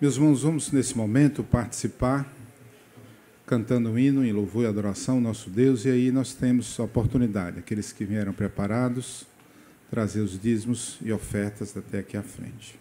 Meus irmãos, vamos nesse momento participar, cantando um hino em louvor e adoração ao nosso Deus, e aí nós temos a oportunidade, aqueles que vieram preparados, trazer os dízimos e ofertas até aqui à frente.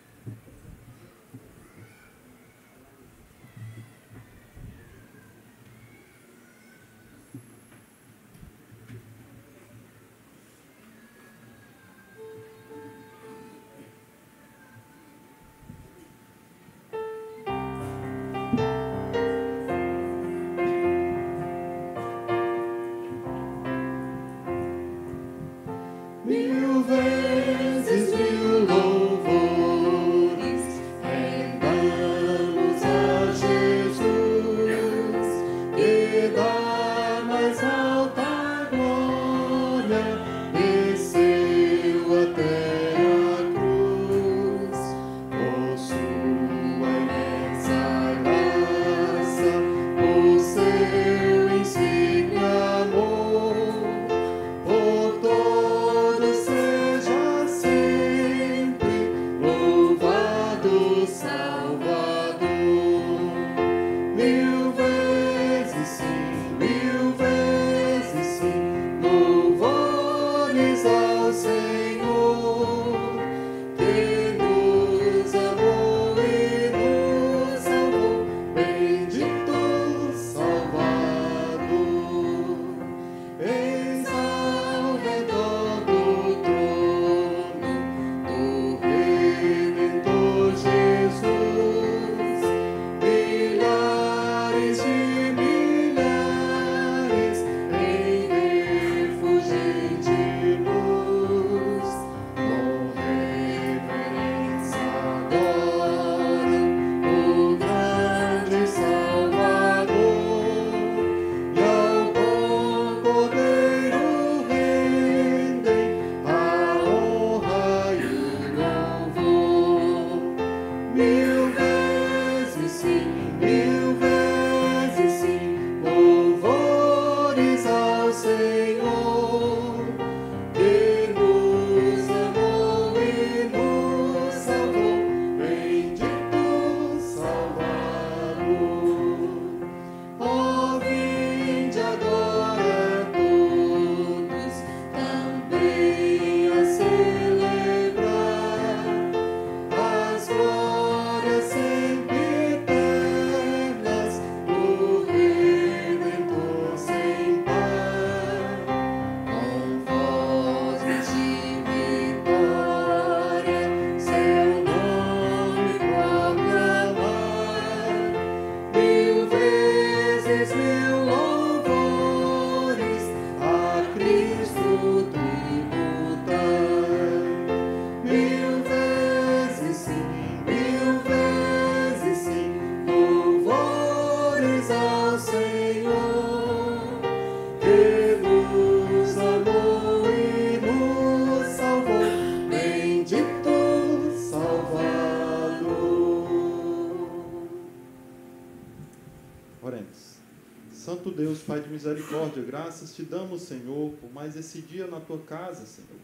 Misericórdia, graças te damos, Senhor, por mais esse dia na tua casa, Senhor.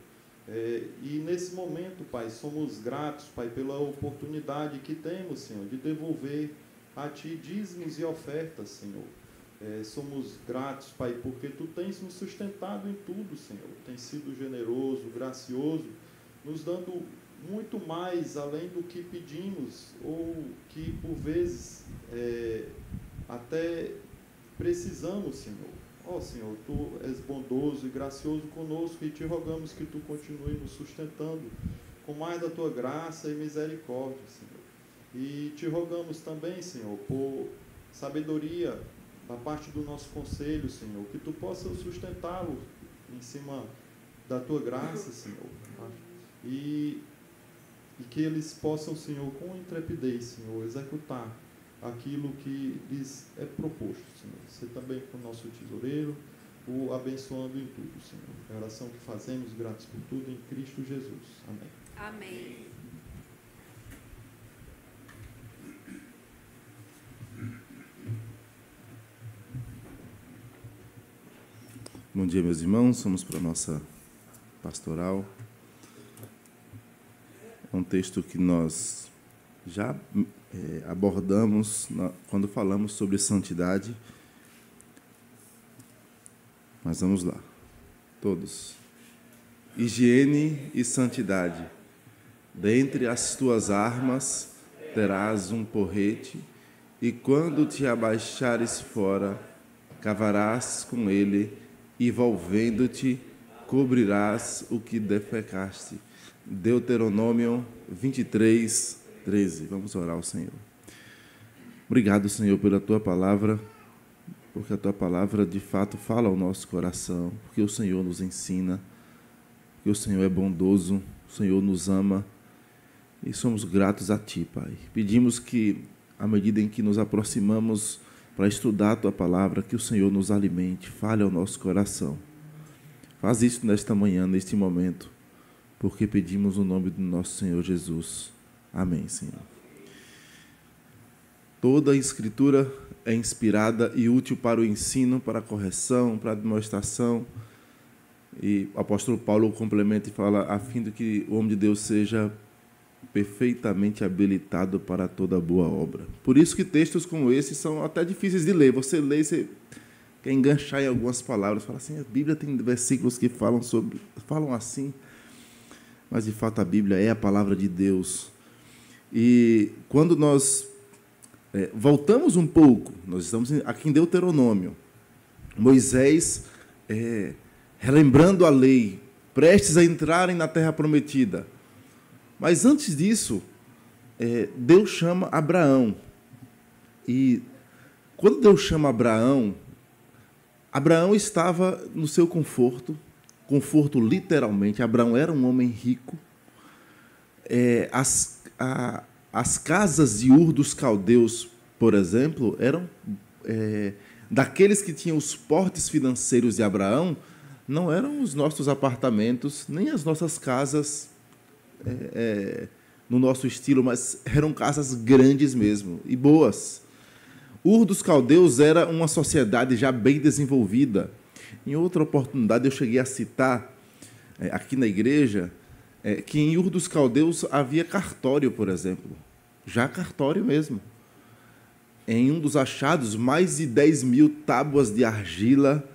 E nesse momento, Pai, somos gratos, Pai, pela oportunidade que temos, Senhor, de devolver a Ti dízimos e ofertas, Senhor. Somos gratos, Pai, porque Tu tens nos sustentado em tudo, Senhor. Tens sido generoso, gracioso, nos dando muito mais além do que pedimos, ou que por vezes até precisamos, Senhor. Ó Senhor, Tu és bondoso e gracioso conosco e te rogamos que Tu continue nos sustentando com mais da Tua graça e misericórdia, Senhor. E te rogamos também, Senhor, por sabedoria da parte do nosso conselho, Senhor, que Tu possa sustentá-lo em cima da Tua graça, Senhor. E que eles possam, Senhor, com intrepidez, Senhor, executar aquilo que lhes é proposto, Senhor. Você também com o nosso tesoureiro, o abençoando em tudo, Senhor. É a oração que fazemos, gratos por tudo, em Cristo Jesus. Amém. Amém. Bom dia, meus irmãos. Vamos para a nossa pastoral. É um texto que nós Já abordamos quando falamos sobre santidade, mas vamos lá, todos. Higiene e santidade. Dentre as tuas armas terás um porrete, e quando te abaixares fora, cavarás com ele, e volvendo-te, cobrirás o que defecaste. Deuteronômio 23, 13. Vamos orar ao Senhor. Obrigado, Senhor, pela tua palavra, porque a tua palavra de fato fala ao nosso coração, porque o Senhor nos ensina, porque o Senhor é bondoso, o Senhor nos ama e somos gratos a ti, Pai. Pedimos que, à medida em que nos aproximamos para estudar a tua palavra, que o Senhor nos alimente, fale ao nosso coração. Faz isso nesta manhã, neste momento, porque pedimos no nome do nosso Senhor Jesus. Amém, Senhor. Toda a Escritura é inspirada e útil para o ensino, para a correção, para a demonstração. E o apóstolo Paulo complementa e fala, a fim de que o homem de Deus seja perfeitamente habilitado para toda boa obra. Por isso que textos como esse são até difíceis de ler. Você lê e você quer enganchar em algumas palavras, fala assim, a Bíblia tem versículos que falam assim, mas de fato a Bíblia é a palavra de Deus. E quando nós voltamos um pouco, nós estamos aqui em Deuteronômio, Moisés relembrando a lei, prestes a entrarem na terra prometida. Mas antes disso, Deus chama Abraão. E quando Deus chama Abraão, Abraão estava no seu conforto literalmente. Abraão era um homem rico. As casas de Ur dos Caldeus, por exemplo, eram daqueles que tinham os portes financeiros de Abraão, não eram os nossos apartamentos, nem as nossas casas no nosso estilo, mas eram casas grandes mesmo e boas. Ur dos Caldeus era uma sociedade já bem desenvolvida. Em outra oportunidade eu cheguei a citar aqui na igreja que em Ur dos Caldeus havia cartório, por exemplo. Já cartório mesmo. Em um dos achados, mais de 10.000 tábuas de argila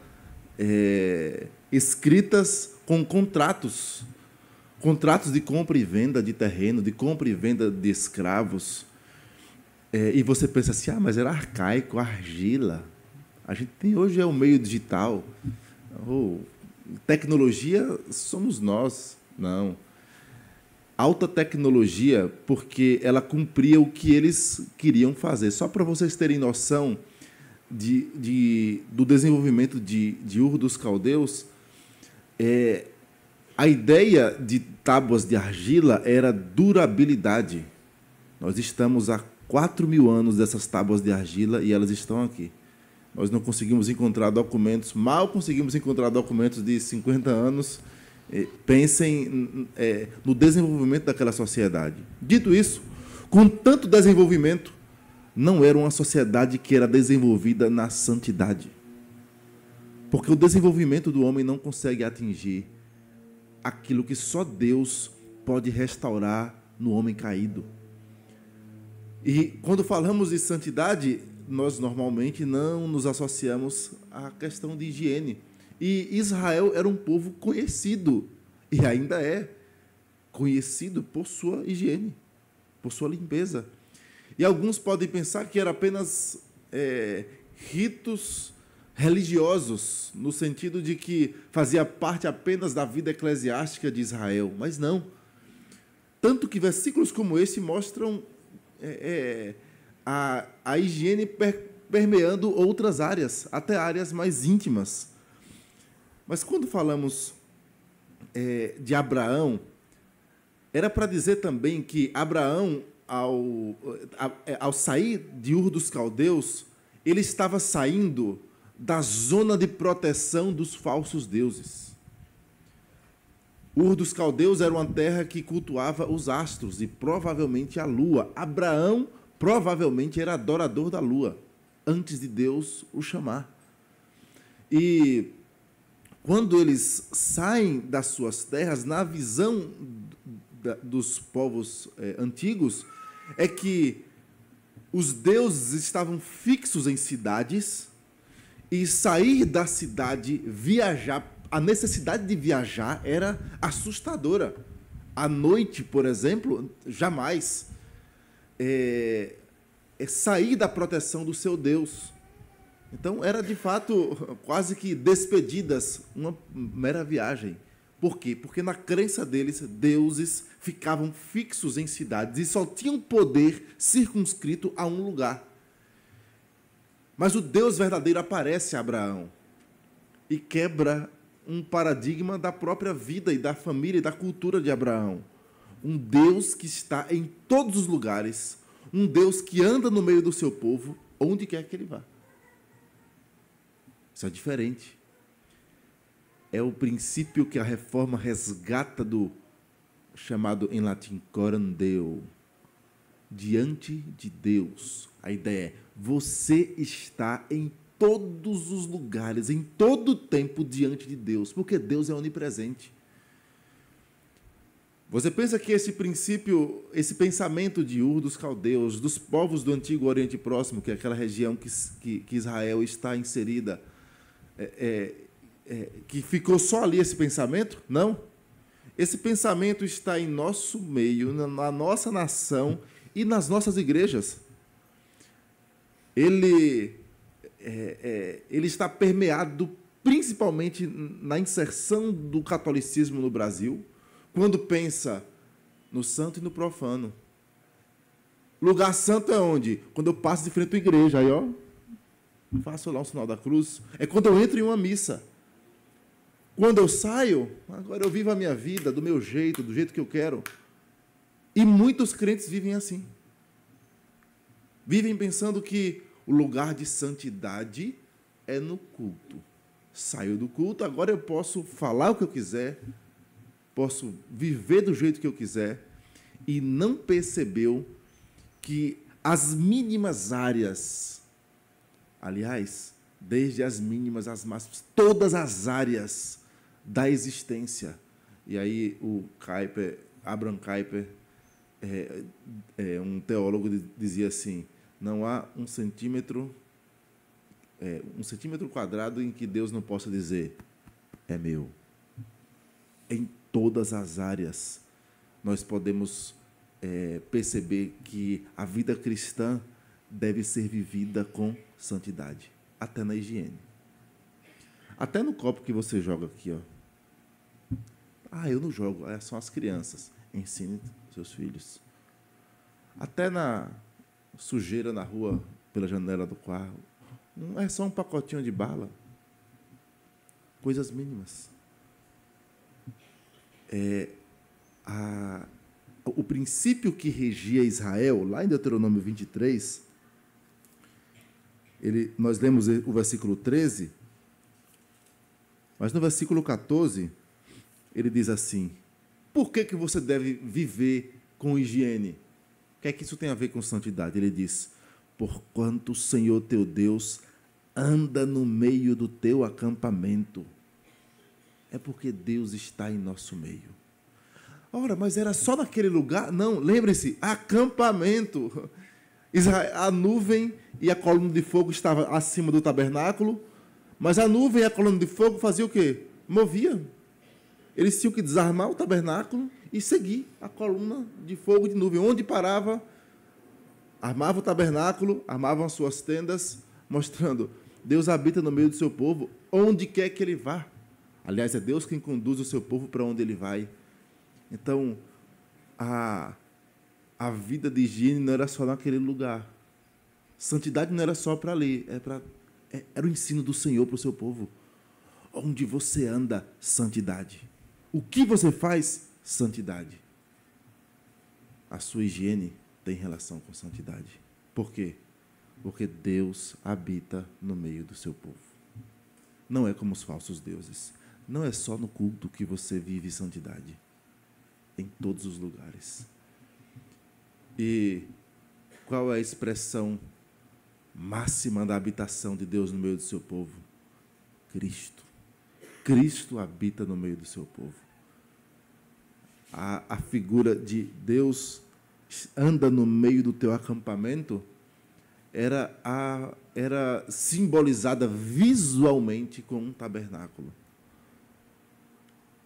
escritas com contratos de compra e venda de terreno, de compra e venda de escravos. E você pensa assim, mas era arcaico, argila. A gente tem hoje o meio digital. Tecnologia somos nós. Não. Alta tecnologia, porque ela cumpria o que eles queriam fazer. Só para vocês terem noção do desenvolvimento de Ur dos Caldeus, a ideia de tábuas de argila era durabilidade. Nós estamos há 4.000 anos dessas tábuas de argila e elas estão aqui. Nós não conseguimos encontrar documentos, mal conseguimos encontrar documentos de 50 anos. Pensem no desenvolvimento daquela sociedade. Dito isso, com tanto desenvolvimento, não era uma sociedade que era desenvolvida na santidade. Porque o desenvolvimento do homem não consegue atingir aquilo que só Deus pode restaurar no homem caído. E quando falamos de santidade, nós normalmente não nos associamos à questão de higiene. E Israel era um povo conhecido, e ainda é conhecido por sua higiene, por sua limpeza. E alguns podem pensar que era apenas ritos religiosos, no sentido de que fazia parte apenas da vida eclesiástica de Israel, mas não. Tanto que versículos como esse mostram a higiene permeando outras áreas, até áreas mais íntimas. Mas quando falamos de Abraão, era para dizer também que Abraão, ao sair de Ur dos Caldeus, ele estava saindo da zona de proteção dos falsos deuses. Ur dos Caldeus era uma terra que cultuava os astros e provavelmente a lua. Abraão provavelmente era adorador da lua, antes de Deus o chamar. E quando eles saem das suas terras, na visão dos povos antigos, é que os deuses estavam fixos em cidades e sair da cidade, viajar, a necessidade de viajar era assustadora. À noite, por exemplo, jamais. Sair da proteção do seu Deus. Então, era de fato quase que despedidas, uma mera viagem. Por quê? Porque na crença deles, deuses ficavam fixos em cidades e só tinham poder circunscrito a um lugar. Mas o Deus verdadeiro aparece a Abraão e quebra um paradigma da própria vida e da família e da cultura de Abraão. Um Deus que está em todos os lugares, um Deus que anda no meio do seu povo, onde quer que ele vá. Isso é diferente. É o princípio que a reforma resgata do chamado em latim coram Deo, diante de Deus. A ideia é, você está em todos os lugares, em todo o tempo diante de Deus, porque Deus é onipresente. Você pensa que esse princípio, esse pensamento de Ur dos caldeus, dos povos do Antigo Oriente Próximo, que é aquela região que Israel está inserida, que ficou só ali esse pensamento? Não. Esse pensamento está em nosso meio, na nossa nação e nas nossas igrejas. Ele está permeado principalmente na inserção do catolicismo no Brasil, quando pensa no santo e no profano. Lugar santo é onde? Quando eu passo de frente à igreja, aí ó, faço lá um sinal da cruz. É quando eu entro em uma missa. Quando eu saio, agora eu vivo a minha vida do meu jeito, do jeito que eu quero. E muitos crentes vivem assim. Vivem pensando que o lugar de santidade é no culto. Saio do culto, agora eu posso falar o que eu quiser, posso viver do jeito que eu quiser, e não percebeu que as mínimas áreas, aliás, desde as mínimas às máximas, todas as áreas da existência. E aí o Abraham Kuyper, um teólogo, dizia assim: não há um centímetro quadrado em que Deus não possa dizer, é meu. Em todas as áreas, nós podemos perceber que a vida cristã deve ser vivida com santidade, até na higiene. Até no copo que você joga aqui, ó. Eu não jogo, são as crianças. Ensine seus filhos. Até na sujeira na rua, pela janela do carro, não é só um pacotinho de bala. Coisas mínimas. O princípio que regia Israel, lá em Deuteronômio 23, nós lemos o versículo 13, mas no versículo 14, ele diz assim: por que você deve viver com higiene? O que é que isso tem a ver com santidade? Ele diz: porquanto o Senhor teu Deus anda no meio do teu acampamento. É porque Deus está em nosso meio. Ora, mas era só naquele lugar? Não, lembre-se, acampamento. A nuvem e a coluna de fogo estavam acima do tabernáculo, mas a nuvem e a coluna de fogo faziam o quê? Movia. Eles tinham que desarmar o tabernáculo e seguir a coluna de fogo e de nuvem. Onde parava, armava o tabernáculo, armavam as suas tendas, mostrando: Deus habita no meio do seu povo, onde quer que ele vá. Aliás, é Deus quem conduz o seu povo para onde ele vai. Então, a vida de higiene não era só naquele lugar. Santidade não era só para ali, era o ensino do Senhor para o seu povo. Onde você anda, santidade. O que você faz, santidade. A sua higiene tem relação com santidade. Por quê? Porque Deus habita no meio do seu povo. Não é como os falsos deuses. Não é só no culto que você vive santidade. Em todos os lugares. E qual é a expressão máxima da habitação de Deus no meio do seu povo? Cristo. Cristo habita no meio do seu povo. A figura de Deus anda no meio do teu acampamento, era simbolizada visualmente com um tabernáculo.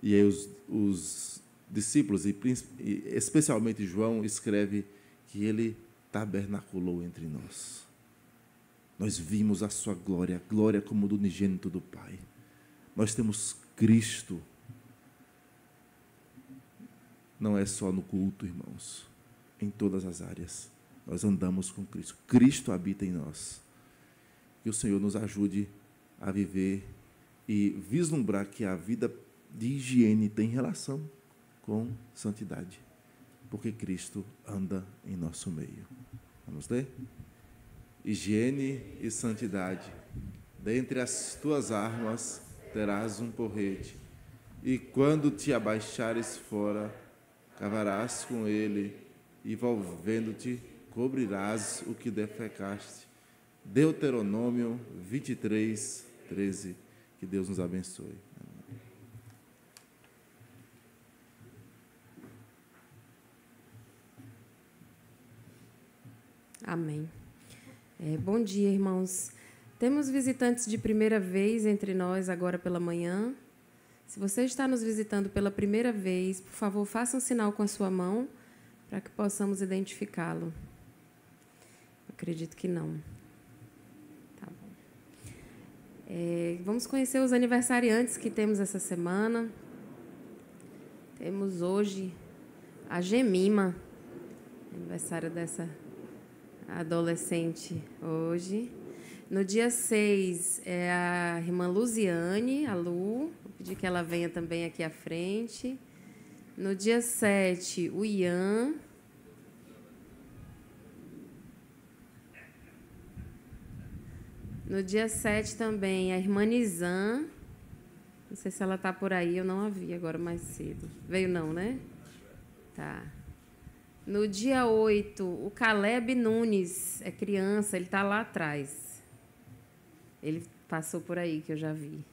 E aí os discípulos, e especialmente João, escreve que ele tabernaculou entre nós. Nós vimos a sua glória, a glória como do unigênito do Pai. Nós temos Cristo. Não é só no culto, irmãos. Em todas as áreas. Nós andamos com Cristo. Cristo habita em nós. Que o Senhor nos ajude a viver e vislumbrar que a vida de higiene tem relação com santidade. Porque Cristo anda em nosso meio. Vamos ler? Higiene e santidade. Dentre as tuas armas terás um porrete, e quando te abaixares fora, cavarás com ele, e volvendo-te, cobrirás o que defecaste. Deuteronômio 23, 13. Que Deus nos abençoe. Amém. Bom dia, irmãos. Temos visitantes de primeira vez entre nós agora pela manhã. Se você está nos visitando pela primeira vez, por favor, faça um sinal com a sua mão para que possamos identificá-lo. Acredito que não. Tá bom. Vamos conhecer os aniversariantes que temos essa semana. Temos hoje a Gemima, aniversário dessa adolescente hoje. No dia 6 é a irmã Luziane, a Lu. Vou pedir que ela venha também aqui à frente. No dia 7, o Ian. No dia 7 também a irmã Nizam. Não sei se ela está por aí, eu não a vi agora mais cedo. Veio não, né? Tá. No dia 8, o Caleb Nunes, é criança, ele está lá atrás. Ele passou por aí, que eu já vi.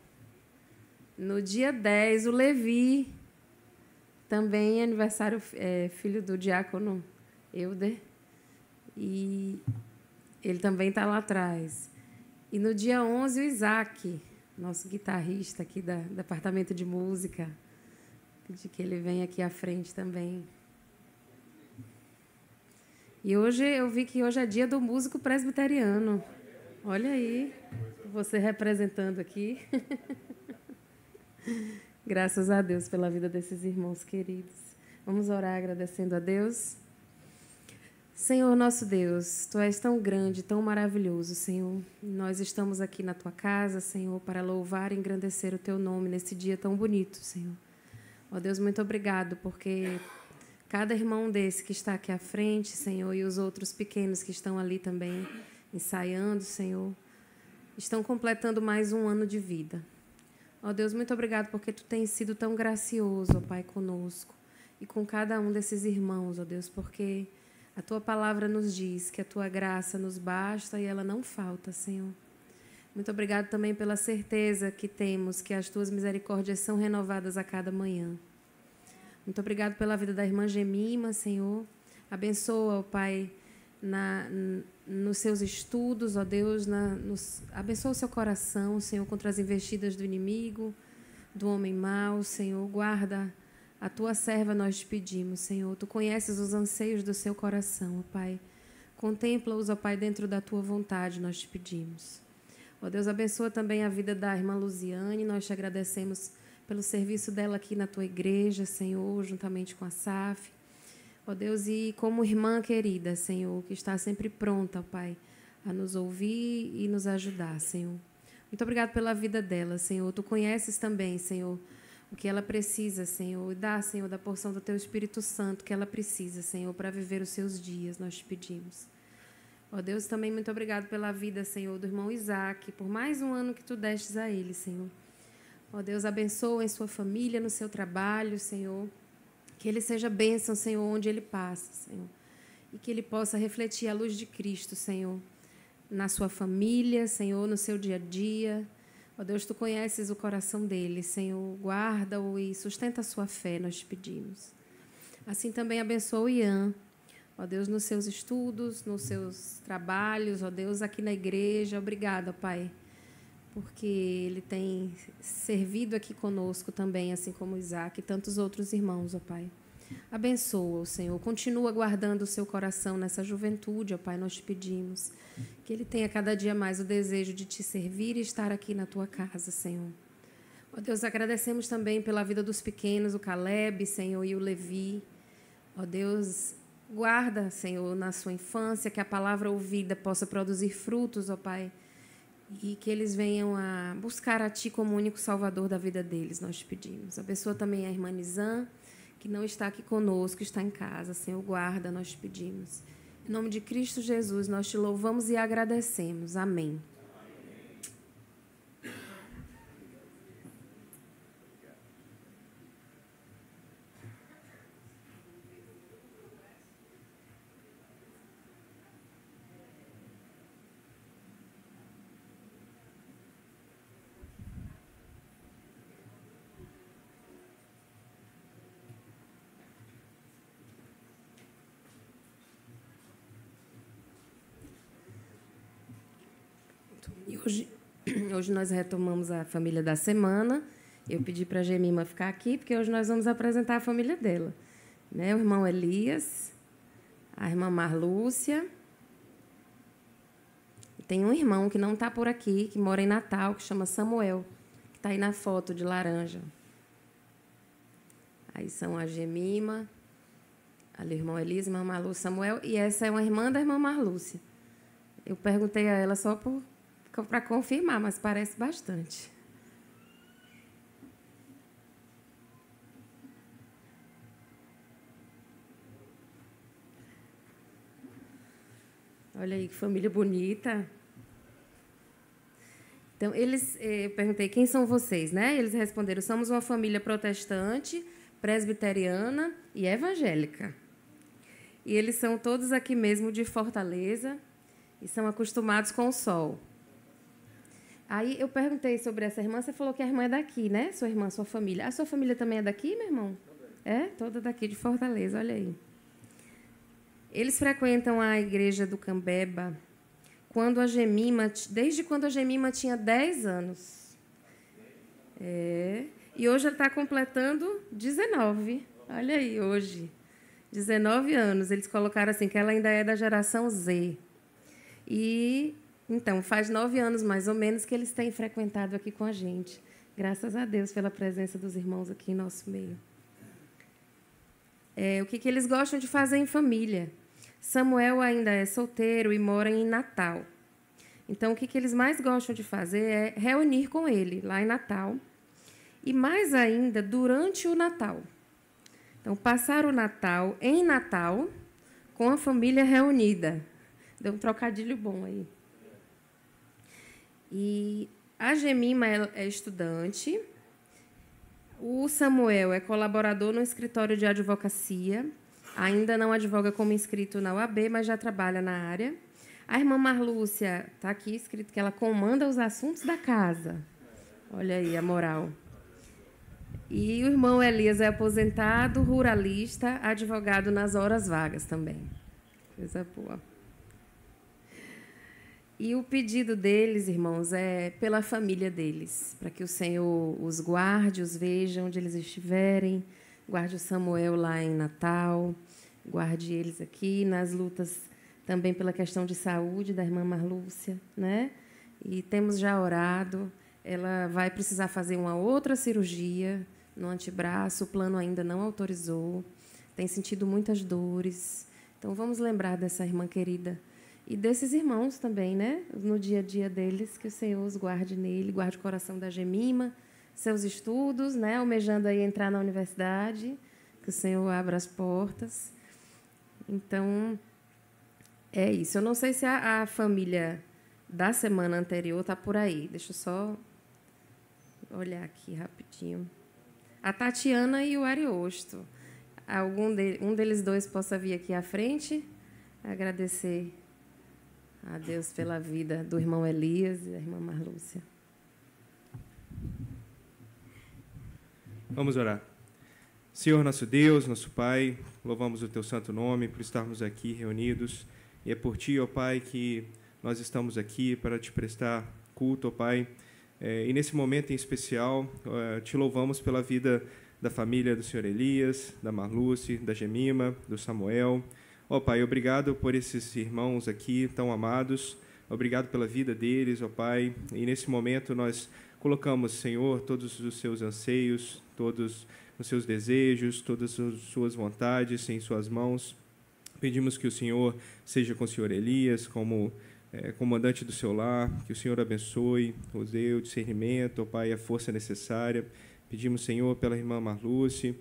No dia 10, o Levi, também é aniversário, filho do diácono Euder. E ele também está lá atrás. E no dia 11, o Isaac, nosso guitarrista aqui do departamento de música. Pedir que ele venha aqui à frente também. E hoje eu vi que hoje é dia do músico presbiteriano. Olha aí, você representando aqui. Graças a Deus pela vida desses irmãos queridos. Vamos orar agradecendo a Deus. Senhor nosso Deus, Tu és tão grande, tão maravilhoso, Senhor. Nós estamos aqui na Tua casa, Senhor, para louvar e engrandecer o Teu nome nesse dia tão bonito, Senhor. Ó Deus, muito obrigado, porque cada irmão desse que está aqui à frente, Senhor, e os outros pequenos que estão ali também ensaiando, Senhor, estão completando mais um ano de vida. Ó Deus, muito obrigado porque Tu tens sido tão gracioso, ó Pai, conosco e com cada um desses irmãos, ó Deus, porque a Tua palavra nos diz que a Tua graça nos basta e ela não falta, Senhor. Muito obrigado também pela certeza que temos que as Tuas misericórdias são renovadas a cada manhã. Muito obrigado pela vida da irmã Gemima, Senhor. Abençoa, ó Pai, nos seus estudos, ó Deus. Abençoa o seu coração, Senhor, contra as investidas do inimigo, do homem mau, Senhor. Guarda a Tua serva, nós te pedimos, Senhor. Tu conheces os anseios do seu coração, ó Pai. Contempla-os, ó Pai, dentro da Tua vontade, nós te pedimos. Ó Deus, abençoa também a vida da irmã Luziane. Nós te agradecemos pelo serviço dela aqui na Tua igreja, Senhor, juntamente com a SAF. Ó Deus, e como irmã querida, Senhor, que está sempre pronta, Pai, a nos ouvir e nos ajudar, Senhor. Muito obrigado pela vida dela, Senhor. Tu conheces também, Senhor, o que ela precisa, Senhor. E dá, Senhor, da porção do Teu Espírito Santo que ela precisa, Senhor, para viver os seus dias, nós te pedimos. Ó Deus, também muito obrigado pela vida, Senhor, do irmão Isaac, por mais um ano que Tu destes a ele, Senhor. Ó Deus, abençoa em sua família, no seu trabalho, Senhor. Que ele seja bênção, Senhor, onde ele passa, Senhor. E que ele possa refletir a luz de Cristo, Senhor, na sua família, Senhor, no seu dia a dia. Ó Deus, Tu conheces o coração dele, Senhor. Guarda-o e sustenta a sua fé, nós te pedimos. Assim também abençoa o Ian. ó Deus, nos seus estudos, nos seus trabalhos, ó Deus, aqui na igreja. Obrigada, Pai, porque ele tem servido aqui conosco também, assim como Isaac e tantos outros irmãos, ó Pai. Abençoa o Senhor, continua guardando o seu coração nessa juventude, ó Pai, nós te pedimos que ele tenha cada dia mais o desejo de te servir e estar aqui na tua casa, Senhor. Ó Deus, agradecemos também pela vida dos pequenos, o Caleb, Senhor, e o Levi. Ó Deus, guarda, Senhor, na sua infância, que a palavra ouvida possa produzir frutos, ó Pai, e que eles venham a buscar a Ti como único Salvador da vida deles, nós te pedimos. Abençoa também a irmã Nizam, que não está aqui conosco, está em casa. Senhor, guarda, nós te pedimos. Em nome de Cristo Jesus, nós te louvamos e agradecemos. Amém. Hoje nós retomamos a família da semana. Eu pedi para a Gemima ficar aqui, porque hoje nós vamos apresentar a família dela. Né? O irmão Elias, a irmã Marlúcia. Tem um irmão que não está por aqui, que mora em Natal, que chama Samuel, que está aí na foto de laranja. Aí são a Gemima, ali o irmão Elias, a irmã Marlúcia, Samuel, e essa é uma irmã da irmã Marlúcia. Eu perguntei a ela só para confirmar, mas parece bastante. Olha aí que família bonita. Então, eu perguntei, quem são vocês? Né? Eles responderam, somos uma família protestante, presbiteriana e evangélica. E eles são todos aqui mesmo de Fortaleza e são acostumados com o sol. Aí eu perguntei sobre essa irmã, você falou que a irmã é daqui, né? Sua irmã, sua família. A sua família também é daqui, meu irmão? É? Toda daqui de Fortaleza, olha aí. Eles frequentam a igreja do Cambeba desde quando a Gemima tinha 10 anos. E hoje ela está completando 19. Olha aí, hoje. 19 anos. Eles colocaram assim, que ela ainda é da geração Z. E, então, faz 9 anos, mais ou menos, que eles têm frequentado aqui com a gente. Graças a Deus pela presença dos irmãos aqui em nosso meio. O que eles gostam de fazer em família? Samuel ainda é solteiro e mora em Natal. Então, o que eles mais gostam de fazer é reunir com ele lá em Natal. E, mais ainda, durante o Natal. Então, passar o Natal em Natal com a família reunida. Deu um trocadilho bom aí. E a Gemima é estudante. O Samuel é colaborador no escritório de advocacia. Ainda não advoga como inscrito na UAB, mas já trabalha na área. A irmã Marlúcia, está aqui escrito que ela comanda os assuntos da casa. Olha aí a moral. E o irmão Elias é aposentado, ruralista, advogado nas horas vagas também. Coisa boa. E o pedido deles, irmãos, é pela família deles, para que o Senhor os guarde, os veja onde eles estiverem, guarde o Samuel lá em Natal, guarde eles aqui nas lutas também pela questão de saúde da irmã Marlúcia, né? E temos já orado. Ela vai precisar fazer uma outra cirurgia no antebraço, o plano ainda não autorizou, tem sentido muitas dores. Então, vamos lembrar dessa irmã querida e desses irmãos também, né? No dia a dia deles, que o Senhor os guarde nele, guarde o coração da Gemima, seus estudos, né? Almejando aí entrar na universidade, que o Senhor abra as portas. Então, é isso. Eu não sei se a família da semana anterior está por aí. Deixa eu só olhar aqui rapidinho. A Tatiana e o Ariosto. Um deles dois possa vir aqui à frente, agradecer a Deus pela vida do irmão Elias e da irmã Marlúcia. Vamos orar. Senhor nosso Deus, nosso Pai, louvamos o Teu santo nome por estarmos aqui reunidos. E é por Ti, ó Pai, que nós estamos aqui para Te prestar culto, ó Pai. E nesse momento em especial, Te louvamos pela vida da família do Senhor Elias, da Marluce, da Gemima, do Samuel. Ó Pai, obrigado por esses irmãos aqui tão amados. Obrigado pela vida deles, ó Pai. E nesse momento nós colocamos, Senhor, todos os seus anseios, todos os seus desejos, todas as suas vontades em suas mãos. Pedimos que o Senhor seja com o Senhor Elias, como comandante do seu lar, que o Senhor abençoe, o dê o discernimento, ó Pai, a força necessária. Pedimos, Senhor, pela irmã Marluce,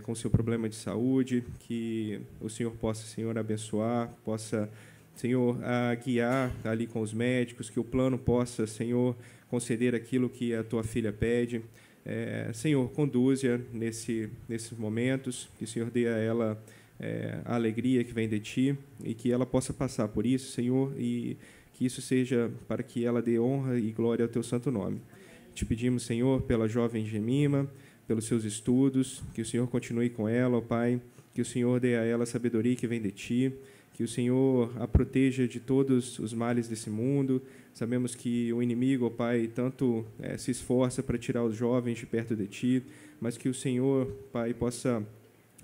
com seu problema de saúde, que o Senhor possa, Senhor, abençoar, possa, Senhor, guiar ali com os médicos, que o plano possa, Senhor, conceder aquilo que a tua filha pede. Senhor, conduze-a nesses momentos, que o Senhor dê a ela a alegria que vem de Ti e que ela possa passar por isso, Senhor, e que isso seja para que ela dê honra e glória ao Teu santo nome. Te pedimos, Senhor, pela jovem Gemima, pelos seus estudos, que o Senhor continue com ela, ó Pai, que o Senhor dê a ela a sabedoria que vem de Ti, que o Senhor a proteja de todos os males desse mundo. Sabemos que o inimigo, ó Pai, tanto se esforça para tirar os jovens de perto de Ti, mas que o Senhor, Pai, possa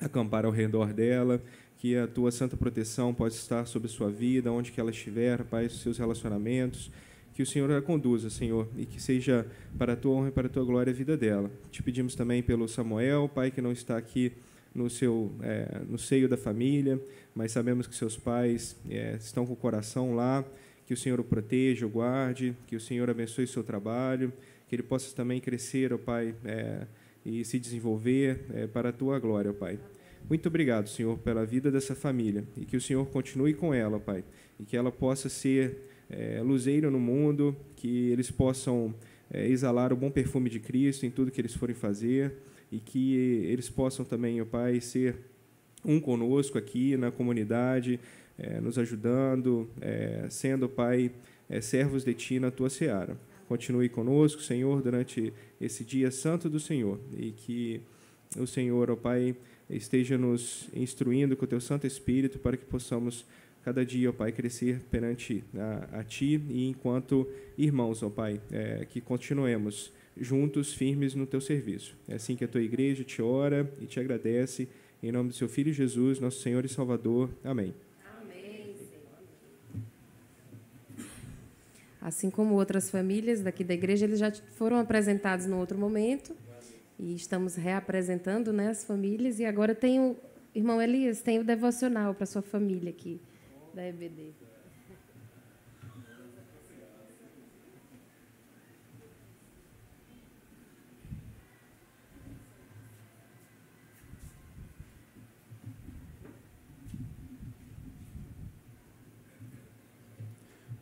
acampar ao redor dela, que a Tua santa proteção possa estar sobre sua vida, onde que ela estiver, Pai, seus relacionamentos, que o Senhor a conduza, Senhor, e que seja para a Tua honra e para a Tua glória a vida dela. Te pedimos também pelo Samuel, Pai, que não está aqui no seio da família, mas sabemos que seus pais estão com o coração lá, que o Senhor o proteja, o guarde, que o Senhor abençoe o seu trabalho, que ele possa também crescer, ó Pai, e se desenvolver para a Tua glória, ó Pai. Muito obrigado, Senhor, pela vida dessa família, e que o Senhor continue com ela, ó Pai, e que ela possa ser luzeira no mundo, que eles possam exalar o bom perfume de Cristo em tudo que eles forem fazer, e que eles possam também, ó Pai, ser um conosco aqui na comunidade, nos ajudando, sendo, Pai, servos de Ti na Tua seara. Continue conosco, Senhor, durante esse dia santo do Senhor, e que o Senhor, ó Pai, esteja nos instruindo com o Teu Santo Espírito para que possamos cada dia, ó Pai, crescer perante a Ti e enquanto irmãos, ó Pai, que continuemos juntos, firmes no Teu serviço. É assim que a Tua igreja te ora e te agradece, em nome do Seu Filho Jesus, nosso Senhor e Salvador. Amém. Amém. Assim como outras famílias daqui da igreja, eles já foram apresentados no outro momento e estamos reapresentando, né, as famílias. E agora tem o irmão Elias, tem o devocional para sua família aqui da EBD.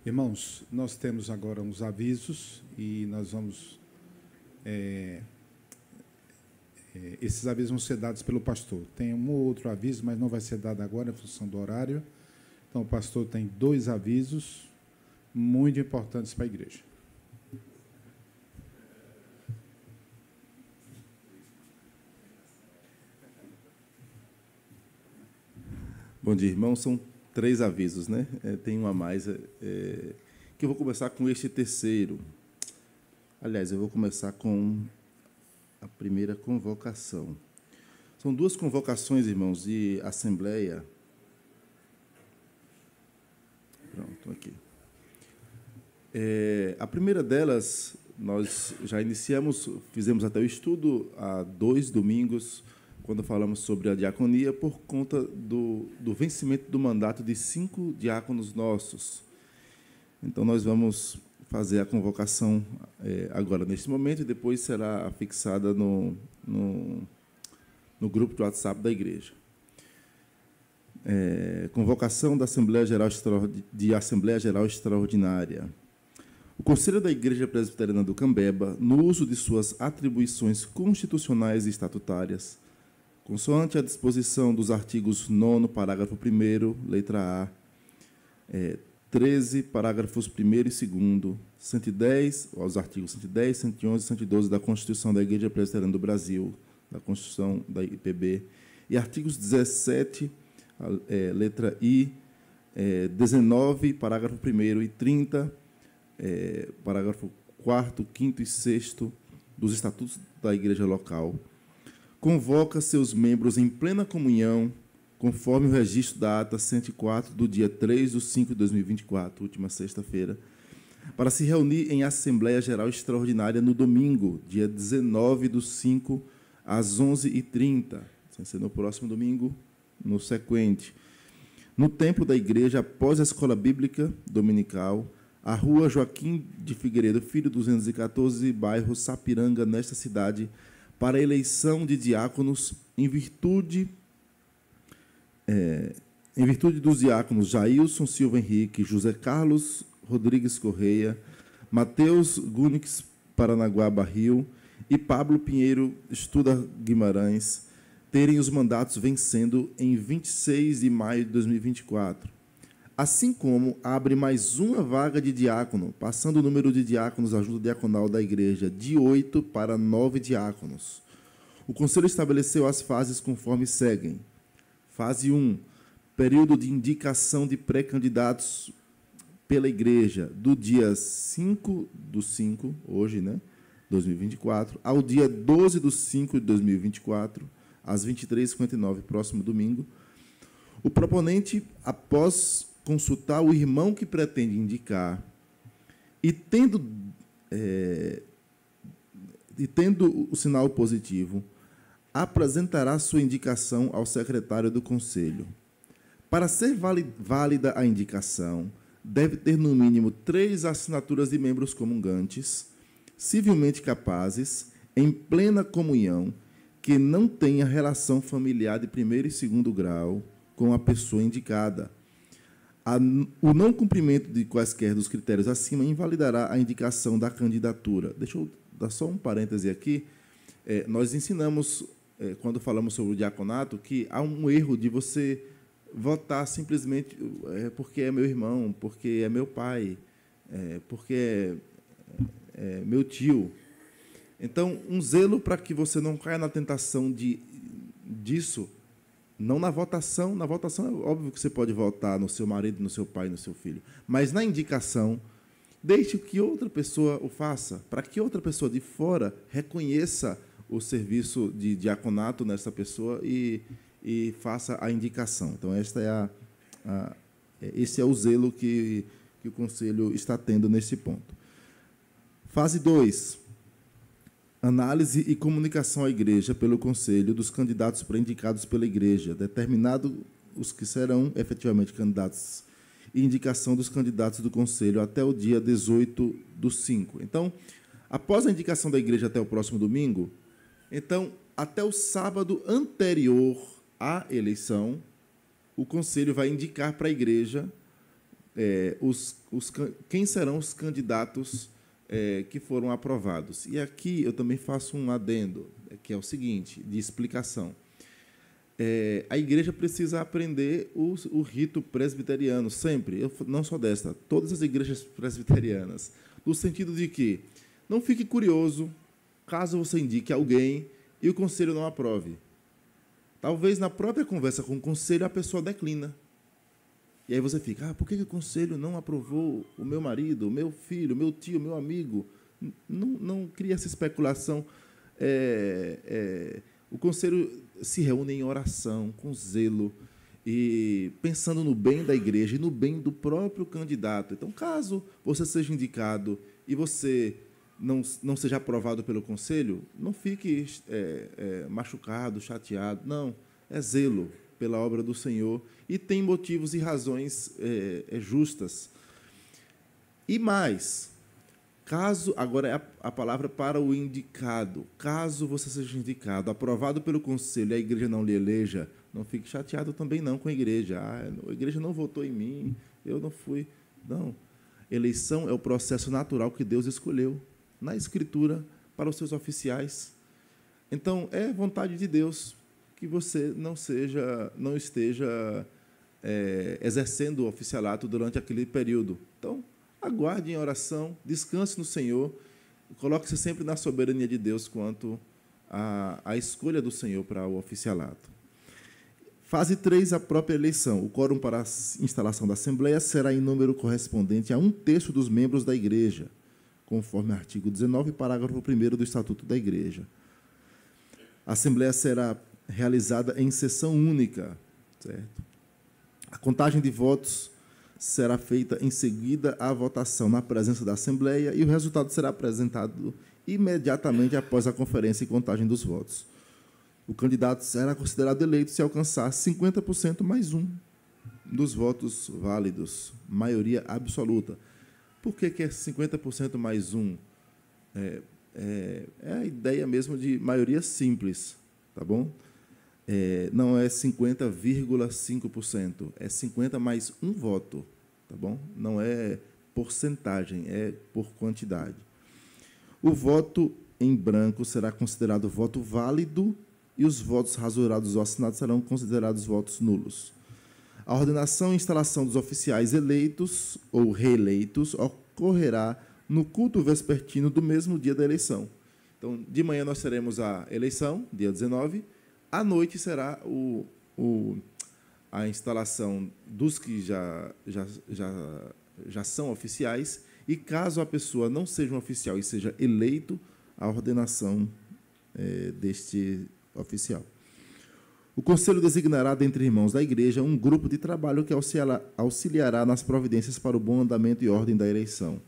Irmãos, nós temos agora uns avisos e nós vamos... esses avisos vão ser dados pelo pastor. Tem um ou outro aviso, mas não vai ser dado agora em função do horário. Então, o pastor tem 2 avisos muito importantes para a igreja. Bom dia, irmãos. São 3 avisos, né? Tem um a mais. Que eu vou começar com este terceiro. Aliás, eu vou começar com a primeira convocação. São 2 convocações, irmãos, de assembleia. Pronto, aqui. A primeira delas, nós já iniciamos, fizemos até o estudo há 2 domingos, quando falamos sobre a diaconia, por conta do vencimento do mandato de 5 diáconos nossos. Então, nós vamos fazer a convocação agora, neste momento, e depois será fixada no grupo do WhatsApp da igreja. Convocação da Assembleia Geral Extraordinária. O Conselho da Igreja Presbiteriana do Cambeba, no uso de suas atribuições constitucionais e estatutárias, consoante a disposição dos artigos 9º, parágrafo 1º, letra A, 13, parágrafos 1º e 2º, 110, aos artigos 110, 111 e 112 da Constituição da Igreja Presbiteriana do Brasil, da Constituição da IPB, e artigos 17, letra I, 19, parágrafo 1º e 30, parágrafo 4º, 5º e 6º dos Estatutos da Igreja Local, convoca seus membros em plena comunhão, conforme o registro da ata 104 do dia 3/5 de 2024, última sexta-feira, para se reunir em Assembleia Geral Extraordinária no domingo, dia 19/5, às 11h30, sem ser no próximo domingo, no sequente, no templo da igreja, após a escola bíblica dominical, a rua Joaquim de Figueiredo Filho, 214, bairro Sapiranga, nesta cidade, para a eleição de diáconos em virtude dos diáconos Jailson Silva Henrique, José Carlos Rodrigues Correia, Mateus Gunix Paranaguá Barril e Pablo Pinheiro Estuda Guimarães terem os mandatos vencendo em 26 de maio de 2024. Assim como abre mais uma vaga de diácono, passando o número de diáconos da junta diaconal da igreja de 8 para 9 diáconos. O Conselho estabeleceu as fases conforme seguem. Fase 1, período de indicação de pré-candidatos pela igreja, do dia 5/5, hoje, 2024, ao dia 12/5 de 2024, às 23h59, próximo domingo. O proponente, após consultar o irmão que pretende indicar e tendo o sinal positivo, apresentará sua indicação ao secretário do Conselho. Para ser válida a indicação, deve ter, no mínimo, 3 assinaturas de membros comungantes, civilmente capazes, em plena comunhão, que não tenha relação familiar de primeiro e segundo grau com a pessoa indicada. O não cumprimento de quaisquer dos critérios acima invalidará a indicação da candidatura. Deixa eu dar só um parêntese aqui. Nós ensinamos, quando falamos sobre o diaconato, que há um erro de você votar simplesmente porque é meu irmão, porque é meu pai, porque é meu tio. Então, um zelo para que você não caia na tentação disso, não na votação. Na votação é óbvio que você pode votar no seu marido, no seu pai, no seu filho. Mas na indicação, deixe que outra pessoa o faça, para que outra pessoa de fora reconheça o serviço de diaconato nessa pessoa e faça a indicação. Então, esse é o zelo que o Conselho está tendo nesse ponto. Fase 2. Análise e comunicação à Igreja pelo Conselho dos candidatos pré-indicados pela Igreja, determinado os que serão efetivamente candidatos, e indicação dos candidatos do Conselho até o dia 18/5. Então, após a indicação da Igreja até o próximo domingo, então, até o sábado anterior à eleição, o Conselho vai indicar para a Igreja quem serão os candidatos que foram aprovados. E aqui eu também faço um adendo, que é o seguinte, de explicação. A igreja precisa aprender o rito presbiteriano, sempre, não só desta, todas as igrejas presbiterianas, no sentido de que não fique curioso caso você indique alguém e o conselho não aprove. Talvez na própria conversa com o conselho a pessoa declina. E aí você fica, por que o conselho não aprovou o meu marido, o meu filho, o meu tio, o meu amigo? Não cria essa especulação. O conselho se reúne em oração, com zelo, e pensando no bem da igreja e no bem do próprio candidato. Então, caso você seja indicado e você não seja aprovado pelo conselho, não fique machucado, chateado. Não, é zelo pela obra do Senhor e tem motivos e razões justas. E mais, caso, agora é a palavra para o indicado, caso você seja indicado, aprovado pelo conselho e a igreja não lhe eleja, não fique chateado também não com a igreja. A igreja não votou em mim, eu não fui. Não. Eleição é o processo natural que Deus escolheu na Escritura para os seus oficiais. Então, é vontade de Deus que você não esteja exercendo o oficialato durante aquele período. Então, aguarde em oração, descanse no Senhor, coloque-se sempre na soberania de Deus quanto a escolha do senhor para o oficialato. Fase 3, a própria eleição. O quórum para a instalação da Assembleia será em número correspondente a 1/3 dos membros da Igreja, conforme artigo 19, parágrafo 1º do Estatuto da Igreja. A Assembleia será realizada em sessão única, certo? A contagem de votos será feita em seguida à votação na presença da Assembleia e o resultado será apresentado imediatamente após a conferência e contagem dos votos. O candidato será considerado eleito se alcançar 50% mais um dos votos válidos, maioria absoluta. Por que é 50% mais um? É a ideia mesmo de maioria simples, tá bom? Não é 50,5%, é 50 mais um voto, tá bom? Não é porcentagem, é por quantidade. O voto em branco será considerado voto válido e os votos rasurados ou assinados serão considerados votos nulos. A ordenação e instalação dos oficiais eleitos ou reeleitos ocorrerá no culto vespertino do mesmo dia da eleição. Então, de manhã nós teremos a eleição, dia 19, à noite será a instalação dos que já são oficiais, e caso a pessoa não seja um oficial e seja eleito, a ordenação deste oficial. O Conselho designará, dentre irmãos da Igreja, um grupo de trabalho que auxiliará nas providências para o bom andamento e ordem da eleição.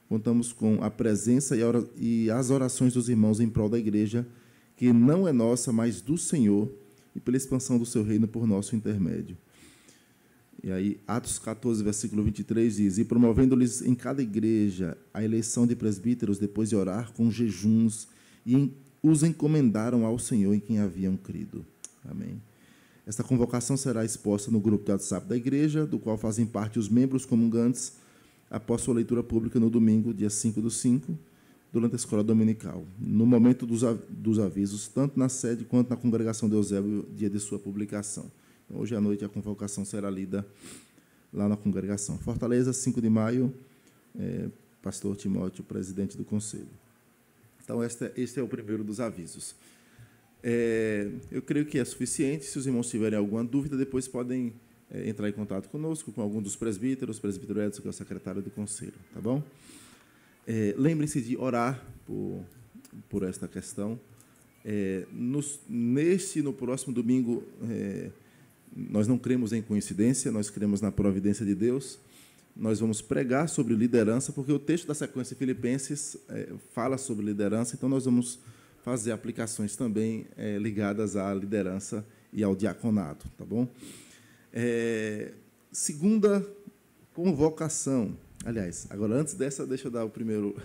Contamos com a presença e as orações dos irmãos em prol da Igreja, que não é nossa, mas do Senhor, e pela expansão do seu reino por nosso intermédio. E aí, Atos 14, versículo 23 diz: e promovendo-lhes em cada igreja a eleição de presbíteros, depois de orar com jejuns, e os encomendaram ao Senhor em quem haviam crido. Amém. Esta convocação será exposta no grupo de WhatsApp da igreja, do qual fazem parte os membros comungantes, após sua leitura pública no domingo, dia 5/5, durante a escola dominical, no momento dos avisos, tanto na sede quanto na congregação de Eusébio, dia de sua publicação. Então, hoje à noite a convocação será lida lá na congregação. Fortaleza, 5 de maio, pastor Timóteo, presidente do conselho. Então, este é o primeiro dos avisos. Eu creio que é suficiente. Se os irmãos tiverem alguma dúvida, depois podem entrar em contato conosco, com algum dos presbíteros, o presbítero Edson, que é o secretário do conselho, tá bom? Lembrem-se de orar por esta questão. No próximo domingo, nós não cremos em coincidência, nós cremos na providência de Deus. Nós vamos pregar sobre liderança, porque o texto da sequência Filipenses fala sobre liderança, então nós vamos fazer aplicações também ligadas à liderança e ao diaconato, tá bom? Segunda convocação. Aliás, agora, antes dessa, deixa eu dar o primeiro.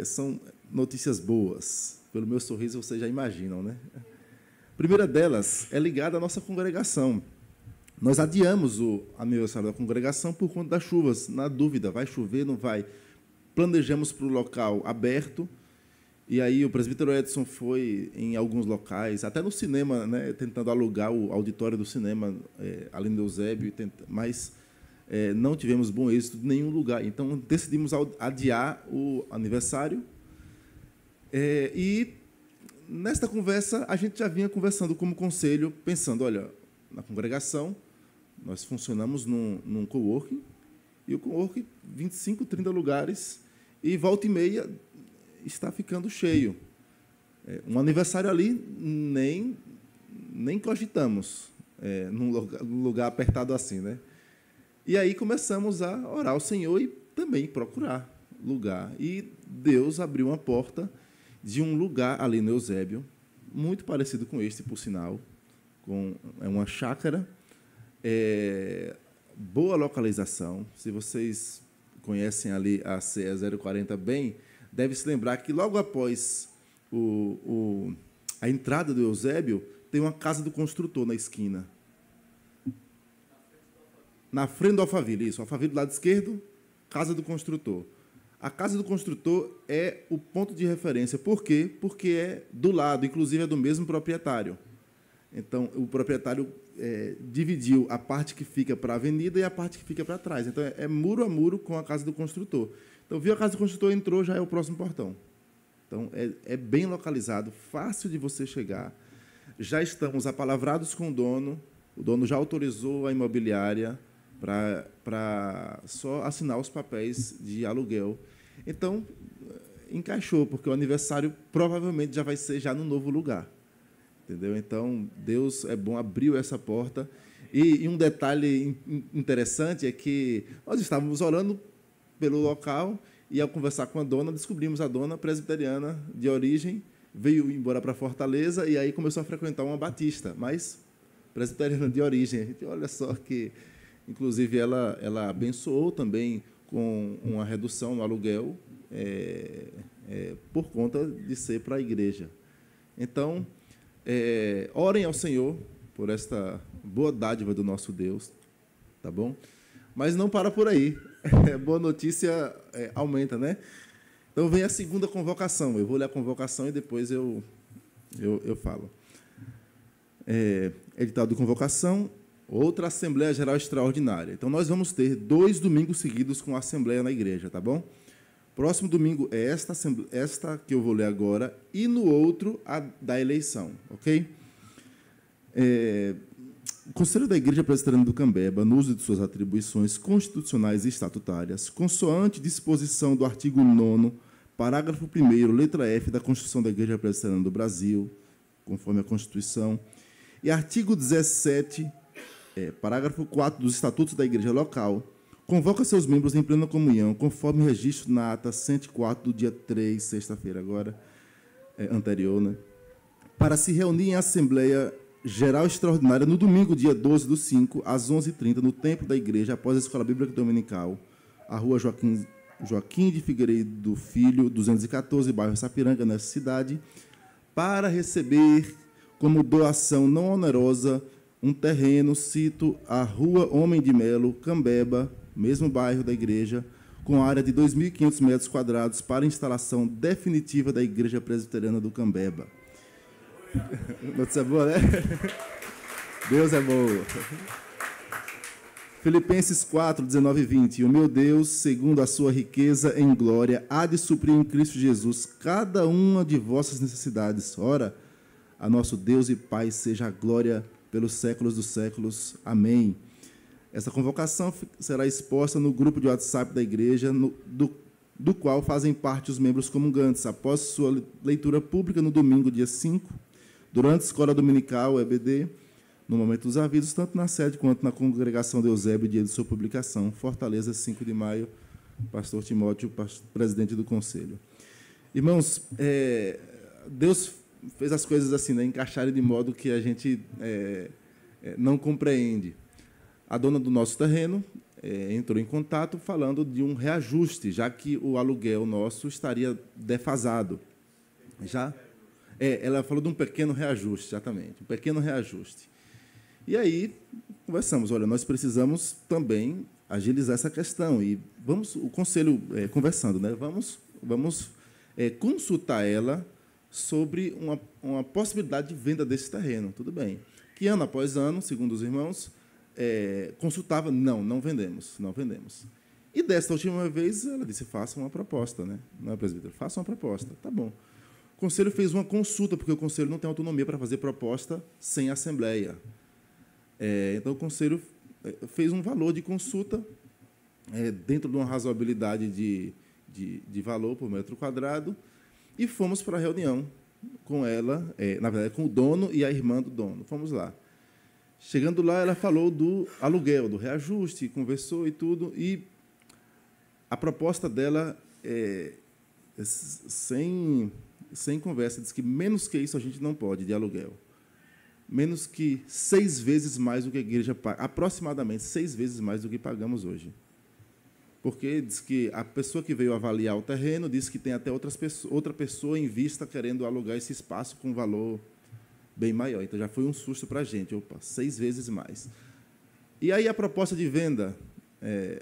São notícias boas. Pelo meu sorriso, vocês já imaginam, né? A primeira delas é ligada à nossa congregação. Nós adiamos o aniversário da congregação por conta das chuvas. Na dúvida, vai chover, não vai? Planejamos para o local aberto, e aí o presbítero Edson foi em alguns locais, até no cinema, né, tentando alugar o auditório do cinema, ali no Eusébio, mas não tivemos bom êxito em nenhum lugar. Então, decidimos adiar o aniversário. E, nesta conversa, a gente já vinha conversando como conselho, pensando, olha, na congregação, nós funcionamos num coworking, e o coworking, 25, 30 lugares, e volta e meia está ficando cheio. Um aniversário ali, nem cogitamos, num lugar apertado assim, né? E aí começamos a orar ao Senhor e também procurar lugar. E Deus abriu uma porta de um lugar ali no Eusébio, muito parecido com este, por sinal, é uma chácara, boa localização. Se vocês conhecem ali a CE 040 bem, deve se lembrar que logo após a entrada do Eusébio, tem uma casa do construtor na esquina. Na frente do Alphaville, isso. Alphaville do lado esquerdo, casa do construtor. A casa do construtor é o ponto de referência. Por quê? Porque é do lado, inclusive é do mesmo proprietário. Então, o proprietário dividiu a parte que fica para a avenida e a parte que fica para trás. Então, é muro a muro com a casa do construtor. Então, viu a casa do construtor, entrou, já é o próximo portão. Então, é bem localizado, fácil de você chegar. Já estamos apalavrados com o dono já autorizou a imobiliária para só assinar os papéis de aluguel. Então, encaixou, porque o aniversário provavelmente já vai ser já no novo lugar. Entendeu? Então, Deus é bom, abriu essa porta. E um detalhe interessante é que nós estávamos orando pelo local e, ao conversar com a dona, descobrimos a dona presbiteriana de origem, veio embora para Fortaleza e aí começou a frequentar uma batista, mas presbiteriana de origem. A gente olha só que, inclusive, ela abençoou também com uma redução no aluguel por conta de ser para a igreja. Então, orem ao Senhor por esta boa dádiva do nosso Deus, tá bom? Mas não para por aí. Boa notícia aumenta, né? Então vem a segunda convocação. Eu vou ler a convocação e depois eu falo. Edital de convocação, outra Assembleia Geral Extraordinária. Então nós vamos ter 2 domingos seguidos com a Assembleia na igreja, tá bom? Próximo domingo é esta que eu vou ler agora, e no outro, a da eleição, ok? O Conselho da Igreja Presbiteriana do Cambeba, no uso de suas atribuições constitucionais e estatutárias, consoante disposição do artigo 9º, parágrafo 1º, letra F da Constituição da Igreja Presbiteriana do Brasil, conforme a Constituição, e artigo 17, parágrafo 4 dos Estatutos da Igreja Local, convoca seus membros em plena comunhão, conforme registro na ata 104 do dia 3, sexta-feira agora, anterior, né, para se reunir em Assembleia Geral Extraordinária no domingo, dia 12/5, às 11h30, no templo da igreja, após a Escola Bíblica Dominical, a rua Joaquim de Figueiredo Filho, 214, bairro Sapiranga, nessa cidade, para receber como doação não onerosa um terreno, cito, a Rua Homem de Melo, Cambeba, mesmo bairro da igreja, com área de 2.500 metros quadrados para instalação definitiva da Igreja Presbiteriana do Cambeba. Notícia boa, né? Deus é bom. Filipenses 4, 19 e 20. O meu Deus, segundo a sua riqueza em glória, há de suprir em Cristo Jesus cada uma de vossas necessidades. Ora, a nosso Deus e Pai seja a glória pelos séculos dos séculos. Amém. Essa convocação será exposta no grupo de WhatsApp da igreja, do qual fazem parte os membros comungantes, após sua leitura pública no domingo, dia 5, durante a escola dominical, EBD, no momento dos avisos, tanto na sede quanto na congregação de Eusébio, dia de sua publicação, Fortaleza, 5 de maio, pastor Timóteo, presidente do conselho. Irmãos, Deus fez as coisas assim, né, encaixarem de modo que a gente não compreende. A dona do nosso terreno entrou em contato falando de um reajuste, já que o aluguel nosso estaria defasado. Ela falou de um pequeno reajuste, exatamente, um pequeno reajuste. E aí, conversamos, olha, nós precisamos também agilizar essa questão, e vamos, o conselho, conversando, né, vamos consultar ela sobre uma possibilidade de venda desse terreno, tudo bem. Que ano após ano, segundo os irmãos, consultava, não vendemos. E desta última vez, ela disse, faça uma proposta, né? Não é, presbítero? Faça uma proposta. Tá bom. O conselho fez uma consulta, porque o conselho não tem autonomia para fazer proposta sem assembleia. Então, o conselho fez um valor de consulta dentro de uma razoabilidade de valor por metro quadrado, e fomos para a reunião com ela, na verdade, com o dono e a irmã do dono. Fomos lá. Chegando lá, ela falou do aluguel, do reajuste, conversou e tudo, e a proposta dela, sem conversa, disse que menos que isso a gente não pode de aluguel. Menos que 6 vezes mais do que a igreja paga, aproximadamente 6 vezes mais do que pagamos hoje. Porque diz que a pessoa que veio avaliar o terreno disse que tem até outra pessoa em vista querendo alugar esse espaço com valor bem maior. Então, já foi um susto para a gente. Opa, 6 vezes mais. E aí, a proposta de venda,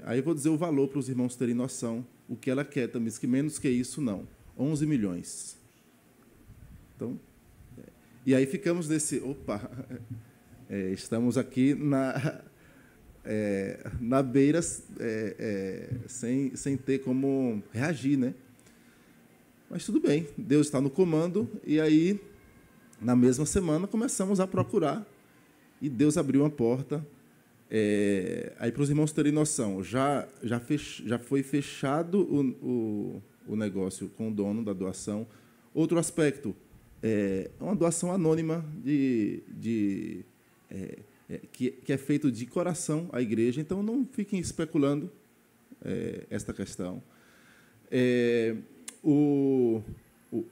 aí eu vou dizer o valor para os irmãos terem noção, o que ela quer também, diz que menos que isso, não. 11 milhões. Então, e aí ficamos nesse... Opa, estamos aqui na beira, sem ter como reagir, né? Mas tudo bem, Deus está no comando, e aí, na mesma semana, começamos a procurar, e Deus abriu uma porta. Aí, para os irmãos terem noção, já foi fechado o negócio com o dono da doação. Outro aspecto, uma doação anônima que é feito de coração à igreja, então não fiquem especulando esta questão.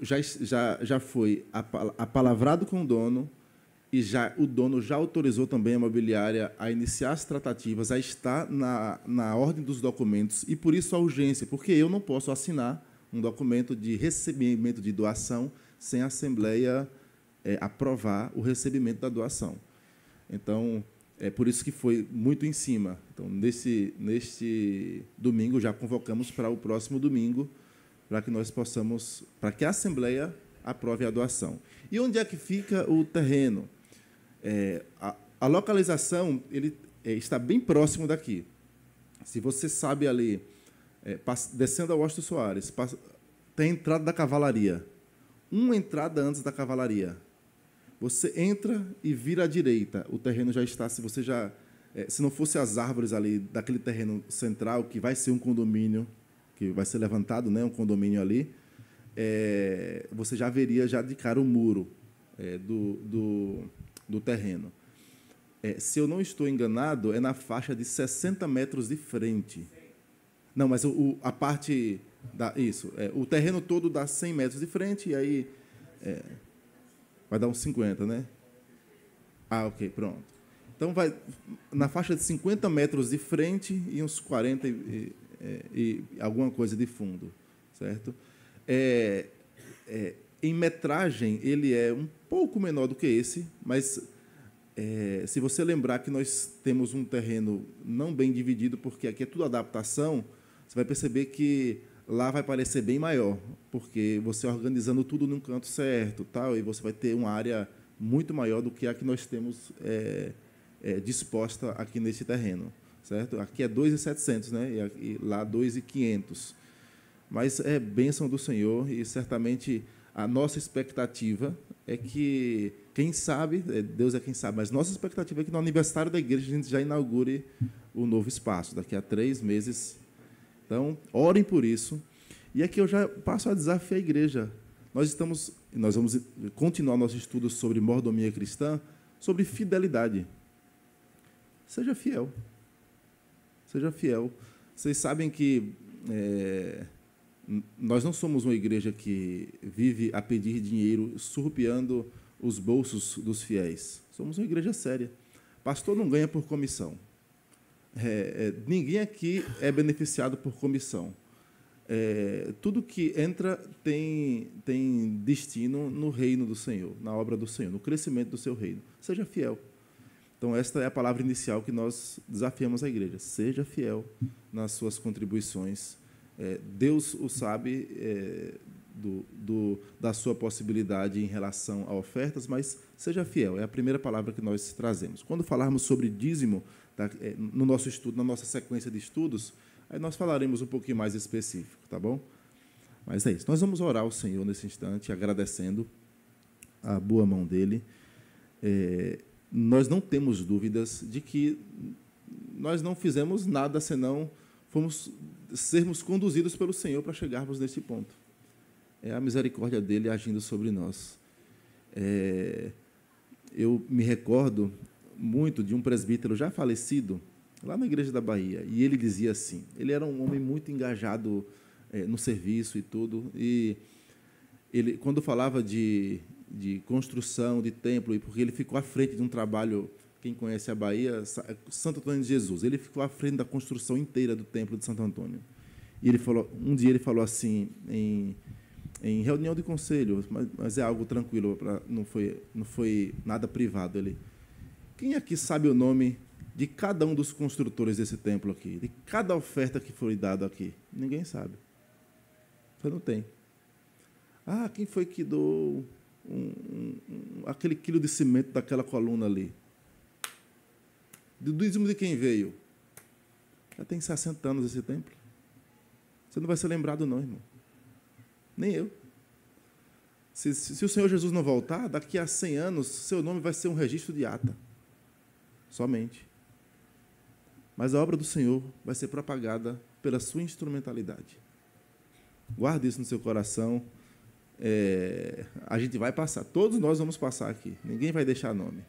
Já foi apalavrado com o dono, e o dono já autorizou também a imobiliária a iniciar as tratativas, a estar na ordem dos documentos, e por isso a urgência, porque eu não posso assinar um documento de recebimento de doação sem a Assembleia aprovar o recebimento da doação. Então, é por isso que foi muito em cima. Então, neste domingo, já convocamos para o próximo domingo, para que nós possamos, para que a Assembleia aprove a doação. E onde é que fica o terreno? A localização está bem próximo daqui. Se você sabe ali, descendo a Washington Soares, tem a entrada da cavalaria. Uma entrada antes da cavalaria. Você entra e vira à direita. O terreno já está, se não fosse as árvores ali daquele terreno central, que vai ser um condomínio, que vai ser levantado, né, um condomínio ali, você já veria já de cara o muro do terreno. Se eu não estou enganado, é na faixa de 60 metros de frente. Não, mas a parte... o terreno todo dá 100 metros de frente, e aí vai dar uns 50, né? Ok, pronto. Então, vai na faixa de 50 metros de frente e uns 40 e alguma coisa de fundo, certo? Em metragem, ele é um pouco menor do que esse, mas se você lembrar que nós temos um terreno não bem dividido, porque aqui é tudo adaptação, você vai perceber que lá vai parecer bem maior, porque você organizando tudo num canto certo, tal, e você vai ter uma área muito maior do que a que nós temos disposta aqui nesse terreno, certo? Aqui é 2.700, né? E lá 2.500. Mas é bênção do Senhor, e certamente a nossa expectativa é que, quem sabe, Deus é quem sabe, mas nossa expectativa é que no aniversário da igreja a gente já inaugure o novo espaço, daqui a 3 meses. Então, orem por isso. E aqui eu já passo a desafiar a igreja. Nós vamos continuar nosso estudo sobre mordomia cristã, sobre fidelidade. Seja fiel. Seja fiel. Vocês sabem que nós não somos uma igreja que vive a pedir dinheiro, surrupiando os bolsos dos fiéis. Somos uma igreja séria. Pastor não ganha por comissão. Ninguém aqui é beneficiado por comissão. Tudo que entra tem destino no reino do Senhor, na obra do Senhor, no crescimento do seu reino. Seja fiel. Então, esta é a palavra inicial que nós desafiamos a igreja. Seja fiel nas suas contribuições. Deus o sabe da sua possibilidade em relação a ofertas, mas seja fiel. É a primeira palavra que nós trazemos. Quando falarmos sobre dízimo, no nosso estudo, na nossa sequência de estudos, aí nós falaremos um pouquinho mais específico, tá bom? Mas é isso. Nós vamos orar ao Senhor nesse instante, agradecendo a boa mão dele. Nós não temos dúvidas de que nós não fizemos nada senão sermos conduzidos pelo Senhor para chegarmos nesse ponto. É a misericórdia dele agindo sobre nós. Eu me recordo muito de um presbítero já falecido, lá na Igreja da Bahia, e ele dizia assim, ele era um homem muito engajado no serviço e tudo, e ele, quando falava de construção de templo, porque ele ficou à frente de um trabalho, quem conhece a Bahia, Santo Antônio de Jesus, ele ficou à frente da construção inteira do templo de Santo Antônio. E ele falou, um dia ele falou assim, em reunião de conselho, mas é algo tranquilo, não foi nada privado. Quem aqui sabe o nome de cada um dos construtores desse templo aqui? De cada oferta que foi dada aqui? Ninguém sabe. Você não tem. Quem foi que doou aquele quilo de cimento daquela coluna ali? Do dízimo de quem veio? Já tem 60 anos esse templo. Você não vai ser lembrado não, irmão. Nem eu. Se o Senhor Jesus não voltar, daqui a 100 anos, seu nome vai ser um registro de ata. Somente. Mas a obra do Senhor vai ser propagada pela sua instrumentalidade. Guarde isso no seu coração. A gente vai passar. Todos nós vamos passar aqui. Ninguém vai deixar nome.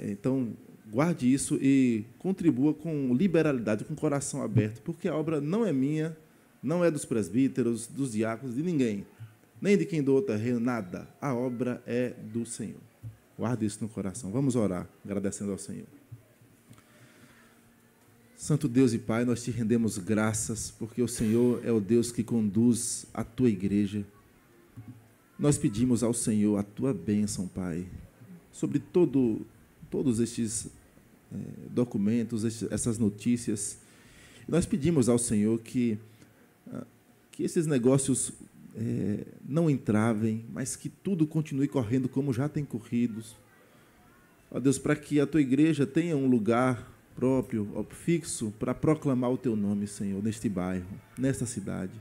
Então, guarde isso e contribua com liberalidade, com o coração aberto, porque a obra não é minha, não é dos presbíteros, dos diáconos, de ninguém, nem de quem doou o terreno, nada. A obra é do Senhor. Guarde isso no coração. Vamos orar, agradecendo ao Senhor. Santo Deus e Pai, nós te rendemos graças, porque o Senhor é o Deus que conduz a tua igreja. Nós pedimos ao Senhor a tua bênção, Pai, sobre todos estes documentos, essas notícias. Nós pedimos ao Senhor que esses negócios não entravem, mas que tudo continue correndo como já tem corrido. Ó Deus, para que a tua igreja tenha um lugar próprio, fixo, para proclamar o teu nome, Senhor, neste bairro, nesta cidade.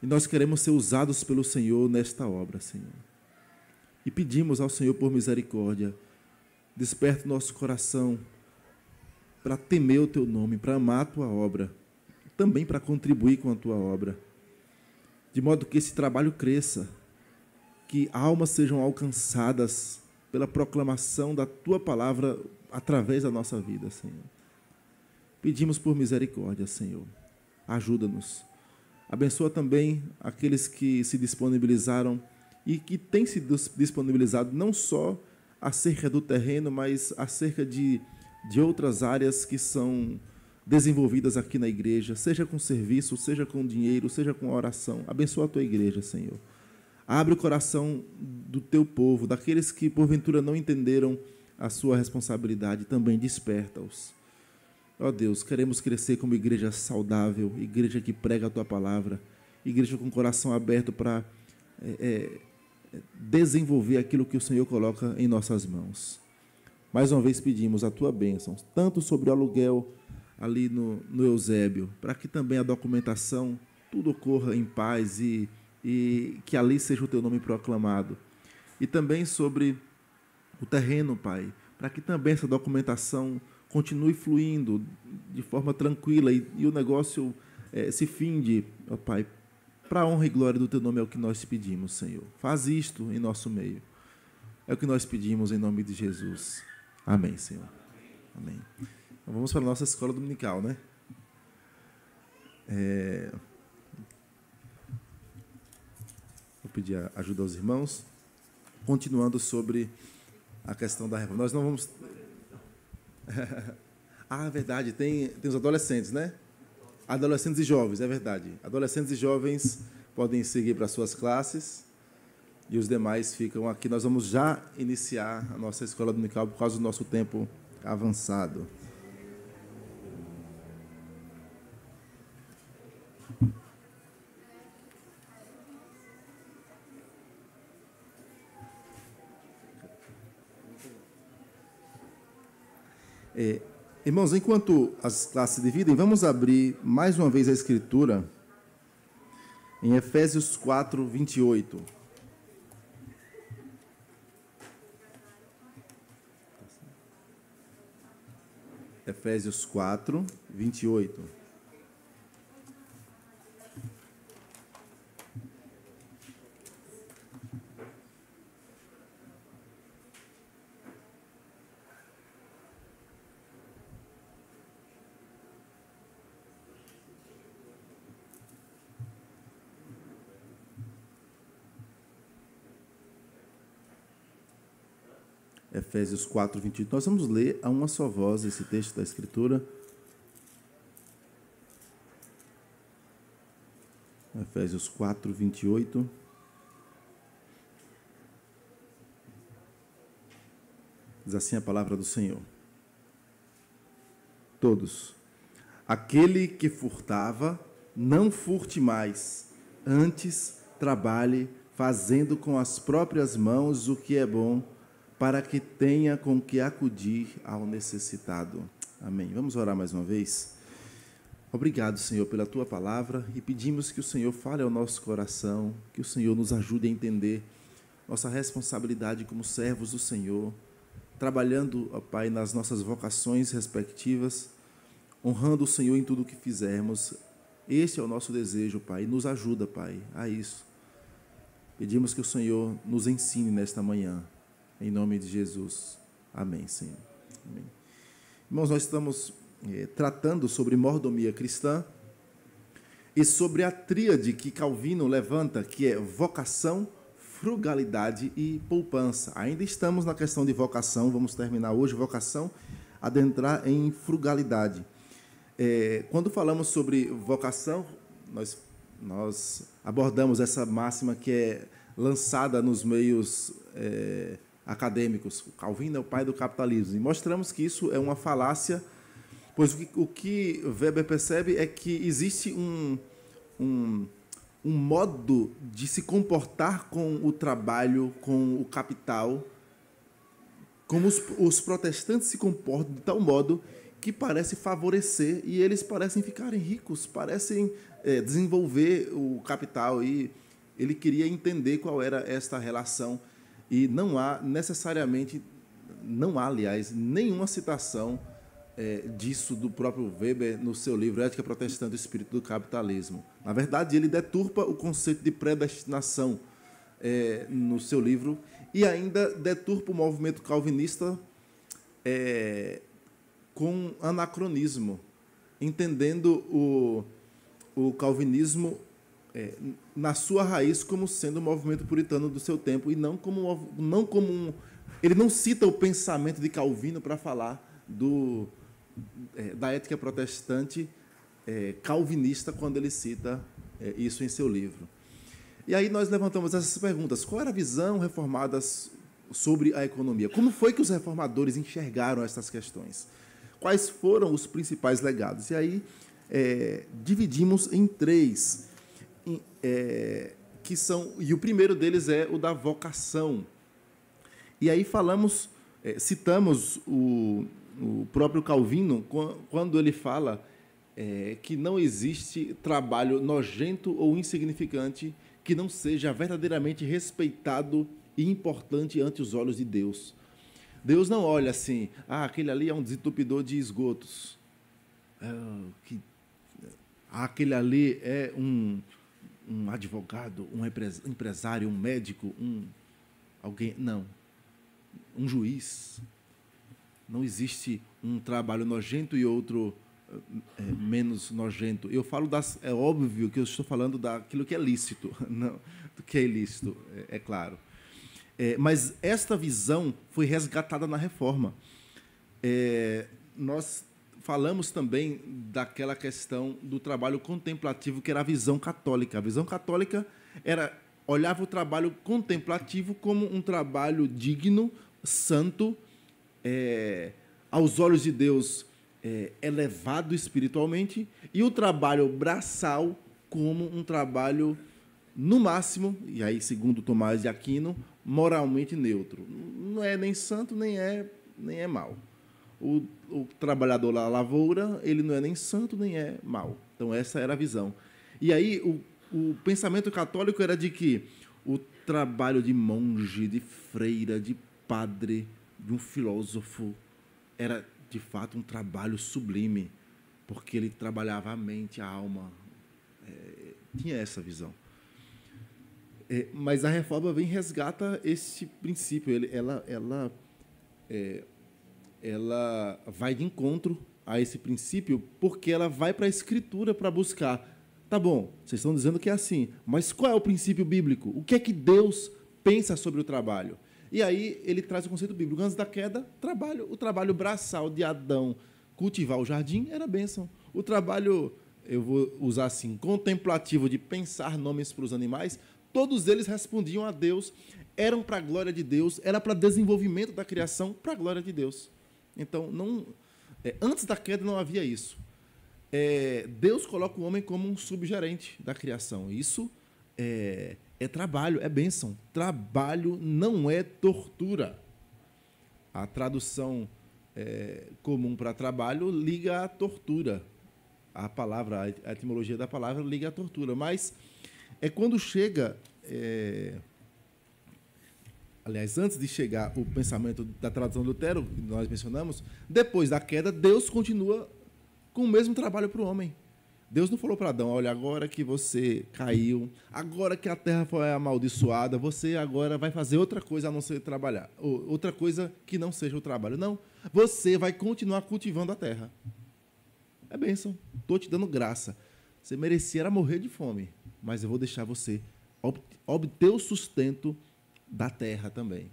E nós queremos ser usados pelo Senhor nesta obra, Senhor. E pedimos ao Senhor por misericórdia, desperta o nosso coração para temer o teu nome, para amar a tua obra, também para contribuir com a tua obra, de modo que esse trabalho cresça, que almas sejam alcançadas pela proclamação da tua palavra através da nossa vida, Senhor. Pedimos por misericórdia, Senhor. Ajuda-nos. Abençoa também aqueles que se disponibilizaram e que têm se disponibilizado não só acerca do terreno, mas acerca de outras áreas que são desenvolvidas aqui na igreja, seja com serviço, seja com dinheiro, seja com oração. Abençoa a tua igreja, Senhor. Abre o coração do teu povo, daqueles que porventura não entenderam a sua responsabilidade, também desperta-os. Ó Deus, queremos crescer como igreja saudável, igreja que prega a tua palavra, igreja com o coração aberto para desenvolver aquilo que o Senhor coloca em nossas mãos. Mais uma vez pedimos a tua bênção, tanto sobre o aluguel ali no Eusébio, para que também a documentação, tudo ocorra em paz e que ali seja o teu nome proclamado. E também sobre o terreno, Pai, para que também essa documentação continue fluindo de forma tranquila e o negócio se finde, ó Pai, para a honra e glória do teu nome é o que nós te pedimos, Senhor. Faz isto em nosso meio. É o que nós pedimos em nome de Jesus. Amém, Senhor. Amém. Então vamos para a nossa escola dominical, né? Vou pedir ajuda aos irmãos. Continuando sobre a questão da reforma. Nós não vamos... Ah, é verdade, tem os adolescentes, né? Adolescentes e jovens, é verdade. Adolescentes e jovens podem seguir para suas classes e os demais ficam aqui. Nós vamos já iniciar a nossa escola dominical por causa do nosso tempo avançado. Irmãos, enquanto as classes se dividem, vamos abrir mais uma vez a Escritura em Efésios 4, 28. Efésios 4, 28. Efésios 4, 28. Nós vamos ler a uma só voz esse texto da Escritura. Efésios 4, 28. Diz assim a palavra do Senhor. Todos. Aquele que furtava, não furte mais. Antes, trabalhe, fazendo com as próprias mãos o que é bom, para que tenha com que acudir ao necessitado. Amém. Vamos orar mais uma vez. Obrigado, Senhor, pela Tua palavra e pedimos que o Senhor fale ao nosso coração, que o Senhor nos ajude a entender nossa responsabilidade como servos do Senhor, trabalhando, ó Pai, nas nossas vocações respectivas, honrando o Senhor em tudo o que fizermos. Este é o nosso desejo, Pai. Nos ajuda, Pai, a isso. Pedimos que o Senhor nos ensine nesta manhã, em nome de Jesus. Amém, Senhor. Amém. Irmãos, nós estamos tratando sobre mordomia cristã e sobre a tríade que Calvino levanta, que é vocação, frugalidade e poupança. Ainda estamos na questão de vocação, vamos terminar hoje vocação, adentrar em frugalidade. Quando falamos sobre vocação, nós abordamos essa máxima que é lançada nos meios acadêmicos. O Calvino é o pai do capitalismo. E mostramos que isso é uma falácia, pois o que Weber percebe é que existe um modo de se comportar com o trabalho, com o capital, como os protestantes se comportam de tal modo que parece favorecer, e eles parecem ficarem ricos, parecem desenvolver o capital, e ele queria entender qual era esta relação, e não há, aliás, nenhuma citação disso do próprio Weber no seu livro Ética Protestante e o Espírito do Capitalismo. Na verdade, ele deturpa o conceito de predestinação no seu livro e ainda deturpa o movimento calvinista com anacronismo, entendendo o calvinismo na sua raiz como sendo um movimento puritano do seu tempo e não como um... Ele não cita o pensamento de Calvino para falar da ética protestante calvinista quando ele cita isso em seu livro. E aí nós levantamos essas perguntas. Qual era a visão reformada sobre a economia? Como foi que os reformadores enxergaram essas questões? Quais foram os principais legados? E aí dividimos em três, que são, e o primeiro deles é o da vocação. E aí citamos o próprio Calvino quando ele fala que não existe trabalho nojento ou insignificante que não seja verdadeiramente respeitado e importante ante os olhos de Deus. Deus não olha assim, aquele ali é um desentupidor de esgotos, aquele ali é um advogado, um empresário, um médico, alguém. Não. Um juiz. Não existe um trabalho nojento e outro menos nojento. Eu falo é óbvio que eu estou falando daquilo que é lícito, não do que é ilícito, é claro. Mas esta visão foi resgatada na Reforma. Nós falamos também daquela questão do trabalho contemplativo, que era a visão católica. A visão católica olhava o trabalho contemplativo como um trabalho digno, santo, aos olhos de Deus elevado espiritualmente, e o trabalho braçal como um trabalho, no máximo, e aí segundo Tomás de Aquino, moralmente neutro. Não é nem santo, nem é mau. O trabalhador da lavoura, ele não é nem santo, nem é mau. Então, essa era a visão. E aí, o pensamento católico era de que o trabalho de monge, de freira, de padre, de um filósofo, era, de fato, um trabalho sublime, porque ele trabalhava a mente, a alma. Tinha essa visão. Mas a Reforma vem e resgata esse princípio. Ela vai de encontro a esse princípio porque ela vai para a Escritura para buscar. Tá bom, vocês estão dizendo que é assim, mas qual é o princípio bíblico? O que é que Deus pensa sobre o trabalho? E aí ele traz o conceito bíblico. Antes da queda, o trabalho braçal de Adão, cultivar o jardim, era bênção. O trabalho, eu vou usar assim, contemplativo, de pensar nomes para os animais, todos eles respondiam a Deus, eram para a glória de Deus, era para desenvolvimento da criação, para a glória de Deus. Então, antes da queda não havia isso. Deus coloca o homem como um subgerente da criação. Isso é trabalho, é bênção. Trabalho não é tortura. A tradução comum para trabalho liga à tortura. a palavra, a etimologia da palavra liga à tortura. Mas é quando chega... Aliás, antes de chegar o pensamento da tradução de Lutero, que nós mencionamos, depois da queda, Deus continua com o mesmo trabalho para o homem. Deus não falou para Adão, olha, agora que você caiu, agora que a terra foi amaldiçoada, você agora vai fazer outra coisa a não ser trabalhar, ou outra coisa que não seja o trabalho. Não, você vai continuar cultivando a terra. É bênção, estou te dando graça. Você merecia era morrer de fome, mas eu vou deixar você obter o sustento da terra também.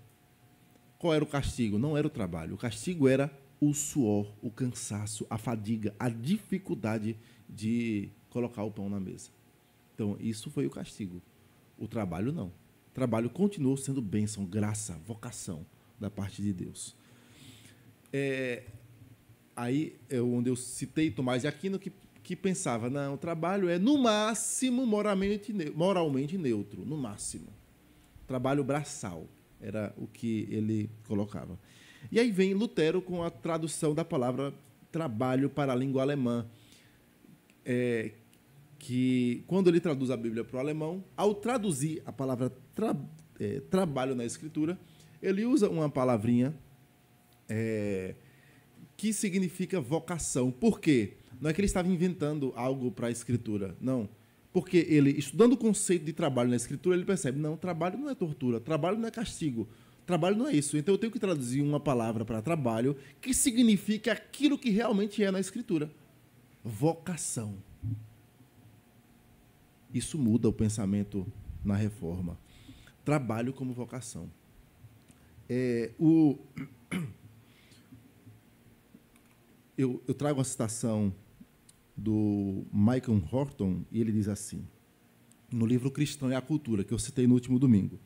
Qual era o castigo? Não era o trabalho. O castigo era o suor, o cansaço, a fadiga, a dificuldade de colocar o pão na mesa. Então, isso foi o castigo. O trabalho, não. O trabalho continuou sendo bênção, graça, vocação da parte de Deus. Aí é onde eu citei Tomás de Aquino, que pensava, não, o trabalho é, no máximo, moralmente neutro, no máximo. Trabalho braçal, era o que ele colocava. E aí vem Lutero com a tradução da palavra trabalho para a língua alemã, que quando ele traduz a Bíblia para o alemão, ao traduzir a palavra trabalho na Escritura, ele usa uma palavrinha que significa vocação. Por quê? Não é que ele estava inventando algo para a Escritura, não. Porque ele, estudando o conceito de trabalho na Escritura, ele percebe, não, trabalho não é tortura, trabalho não é castigo, trabalho não é isso. Então eu tenho que traduzir uma palavra para trabalho que significa aquilo que realmente é na Escritura. Vocação. Isso muda o pensamento na Reforma. Trabalho como vocação. Eu trago uma citação do Michael Horton, e ele diz assim, no livro Cristão e a Cultura, que eu citei no último domingo.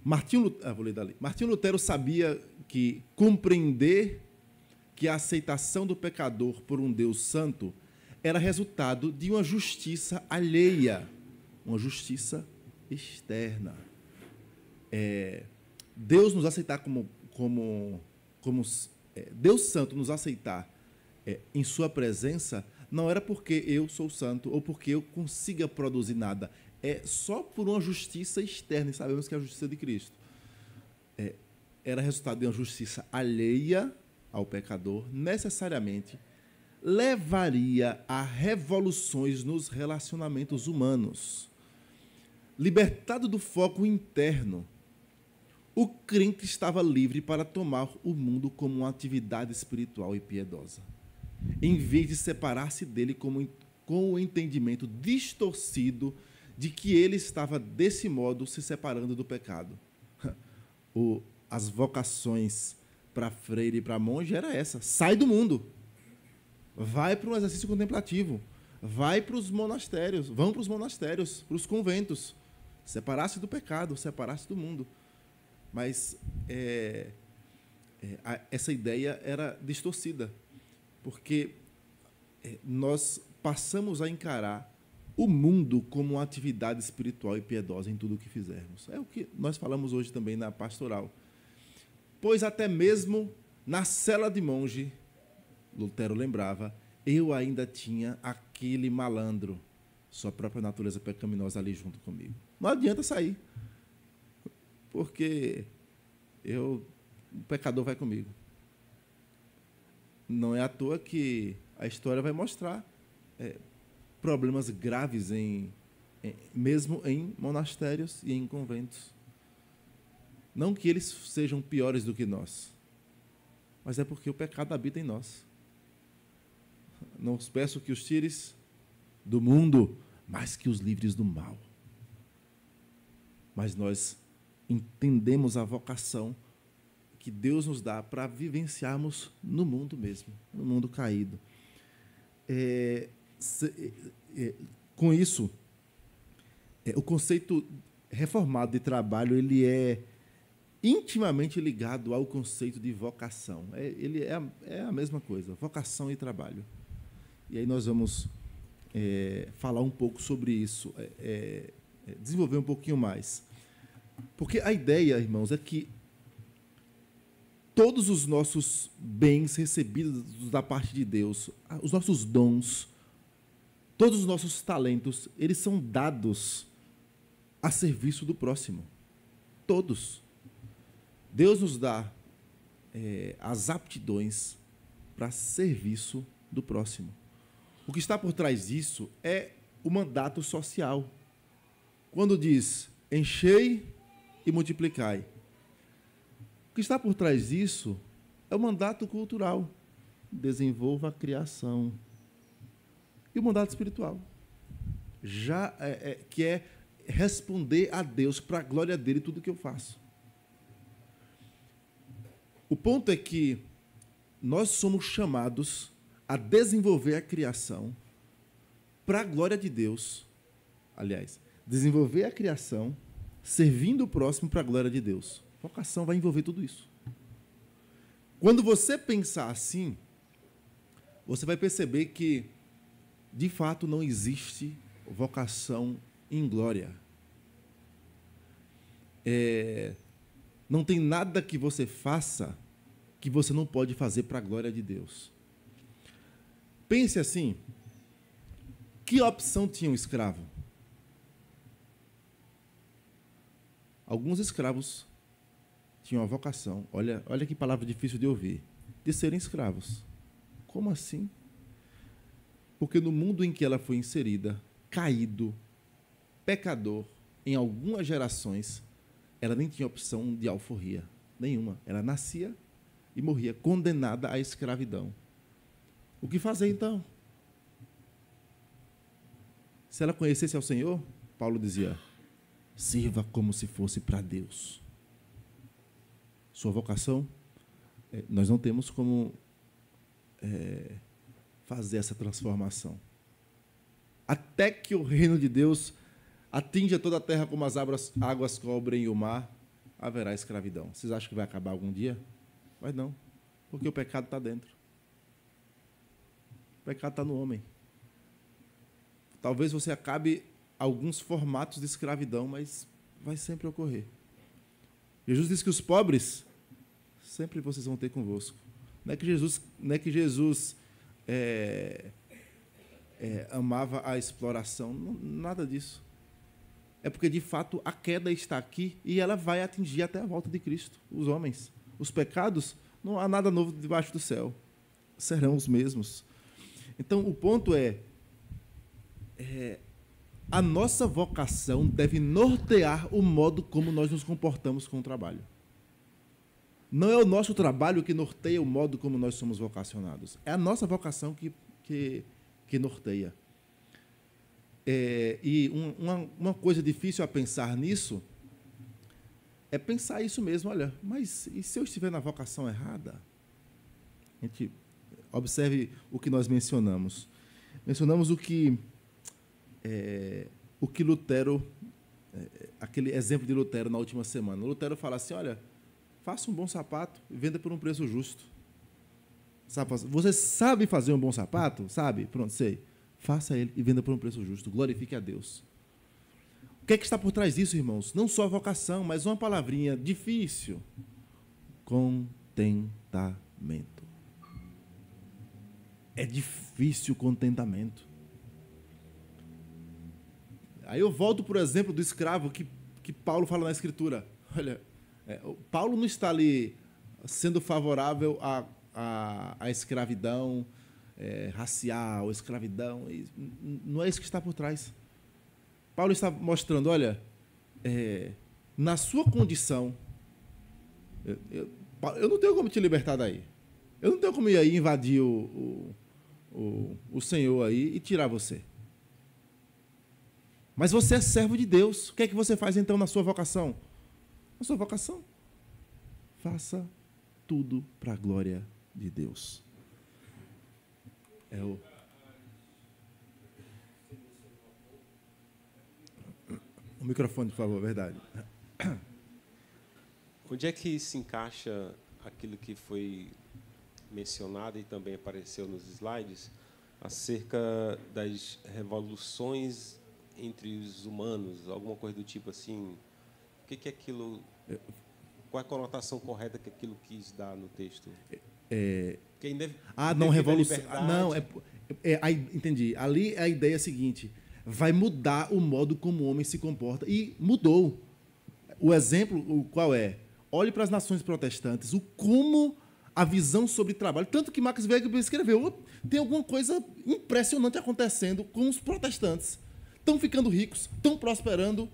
Vou ler dali. Martinho Lutero sabia que compreender que a aceitação do pecador por um Deus santo era resultado de uma justiça alheia, uma justiça externa. Deus nos aceitar Deus santo nos aceitar em sua presença não era porque eu sou santo ou porque eu consiga produzir nada. É só por uma justiça externa, e sabemos que é a justiça de Cristo. Era resultado de uma justiça alheia ao pecador, necessariamente levaria a revoluções nos relacionamentos humanos. Libertado do foco interno, o crente estava livre para tomar o mundo como uma atividade espiritual e piedosa, em vez de separar-se dele com o entendimento distorcido de que ele estava, desse modo, se separando do pecado. As vocações para freire e para monge era essa: sai do mundo, vai para um exercício contemplativo, vai para os monastérios, vão para os monastérios, para os conventos, separar-se do pecado, separar-se do mundo. Mas essa ideia era distorcida, porque nós passamos a encarar o mundo como uma atividade espiritual e piedosa em tudo o que fizermos. É o que nós falamos hoje também na pastoral. Pois até mesmo na cela de monge, Lutero lembrava, eu ainda tinha aquele malandro, sua própria natureza pecaminosa ali junto comigo. Não adianta sair, porque o pecador vai comigo. Não é à toa que a história vai mostrar problemas graves mesmo em monastérios e em conventos. Não que eles sejam piores do que nós, mas é porque o pecado habita em nós. Não os peço que os tires do mundo, mas que os livres do mal. Mas nós entendemos a vocação que Deus nos dá para vivenciarmos no mundo mesmo, no mundo caído. Com isso, o conceito reformado de trabalho ele é intimamente ligado ao conceito de vocação. Ele é a mesma coisa, vocação e trabalho. E aí nós vamos falar um pouco sobre isso, desenvolver um pouquinho mais. Porque a ideia, irmãos, é que todos os nossos bens recebidos da parte de Deus, os nossos dons, Todos os nossos talentos, eles são dados a serviço do próximo. Todos. Deus nos dá as aptidões para serviço do próximo. O que está por trás disso é o mandato social. Quando diz, enchei e multiplicai. O que está por trás disso é o mandato cultural. Desenvolva a criação. E o mandato espiritual. Que é responder a Deus para a glória dele tudo que eu faço. O ponto é que nós somos chamados a desenvolver a criação para a glória de Deus. Aliás, desenvolver a criação servindo o próximo para a glória de Deus. Vocação vai envolver tudo isso. Quando você pensar assim, você vai perceber que, de fato, não existe vocação em glória. Não tem nada que você faça que você não pode fazer para a glória de Deus. Pense assim, que opção tinha um escravo? Alguns escravos tinham a vocação, olha que palavra difícil de ouvir, de serem escravos. Como assim? Porque no mundo em que ela foi inserida, caído, pecador, em algumas gerações, ela nem tinha opção de alforria, nenhuma. Ela nascia e morria, condenada à escravidão. O que fazer então? Se ela conhecesse ao Senhor, Paulo dizia, sirva como se fosse para Deus. Sua vocação, nós não temos como fazer essa transformação. Até que o reino de Deus atinja toda a terra como as águas cobrem o mar, haverá escravidão. Vocês acham que vai acabar algum dia? Mas não, porque o pecado está dentro. O pecado está no homem. Talvez você acabe alguns formatos de escravidão, mas vai sempre ocorrer. Jesus disse que os pobres sempre vocês vão ter convosco. Não é que Jesus amava a exploração, não, nada disso. É porque, de fato, a queda está aqui e ela vai atingir até a volta de Cristo, os homens. Os pecados, não há nada novo debaixo do céu. Serão os mesmos. Então, o ponto a nossa vocação deve nortear o modo como nós nos comportamos com o trabalho. Não é o nosso trabalho que norteia o modo como nós somos vocacionados. É a nossa vocação que norteia. E uma coisa difícil a pensar nisso é pensar isso mesmo. Olha, mas e se eu estiver na vocação errada? A gente observe o que nós mencionamos. Mencionamos o que Lutero, aquele exemplo de Lutero na última semana. Lutero fala assim, olha, faça um bom sapato e venda por um preço justo. Você sabe fazer um bom sapato? Sabe? Pronto, sei. Faça ele e venda por um preço justo. Glorifique a Deus. O que é que está por trás disso, irmãos? Não só a vocação, mas uma palavrinha difícil. Contentamento. É difícil o contentamento. Aí eu volto, por exemplo, do escravo que Paulo fala na Escritura. Olha, Paulo não está ali sendo favorável à escravidão racial, escravidão. Não é isso que está por trás. Paulo está mostrando, olha, na sua condição, eu não tenho como te libertar daí. Eu não tenho como ir aí invadir o Senhor aí e tirar você. Mas você é servo de Deus. O que é que você faz, então, na sua vocação? Na sua vocação, faça tudo para a glória de Deus. O microfone, por favor, verdade. Onde é que se encaixa aquilo que foi mencionado e também apareceu nos slides, acerca das revoluções entre os humanos, alguma coisa do tipo assim? O que é aquilo? Qual é a conotação correta que aquilo quis dar no texto? Quem deve, não, revolução. liberdade. Não, entendi. Ali a ideia é a seguinte: vai mudar o modo como o homem se comporta. E mudou. O exemplo, qual é? Olhe para as nações protestantes, como a visão sobre trabalho. Tanto que Max Weber escreveu, tem alguma coisa impressionante acontecendo com os protestantes. Estão ficando ricos, estão prosperando.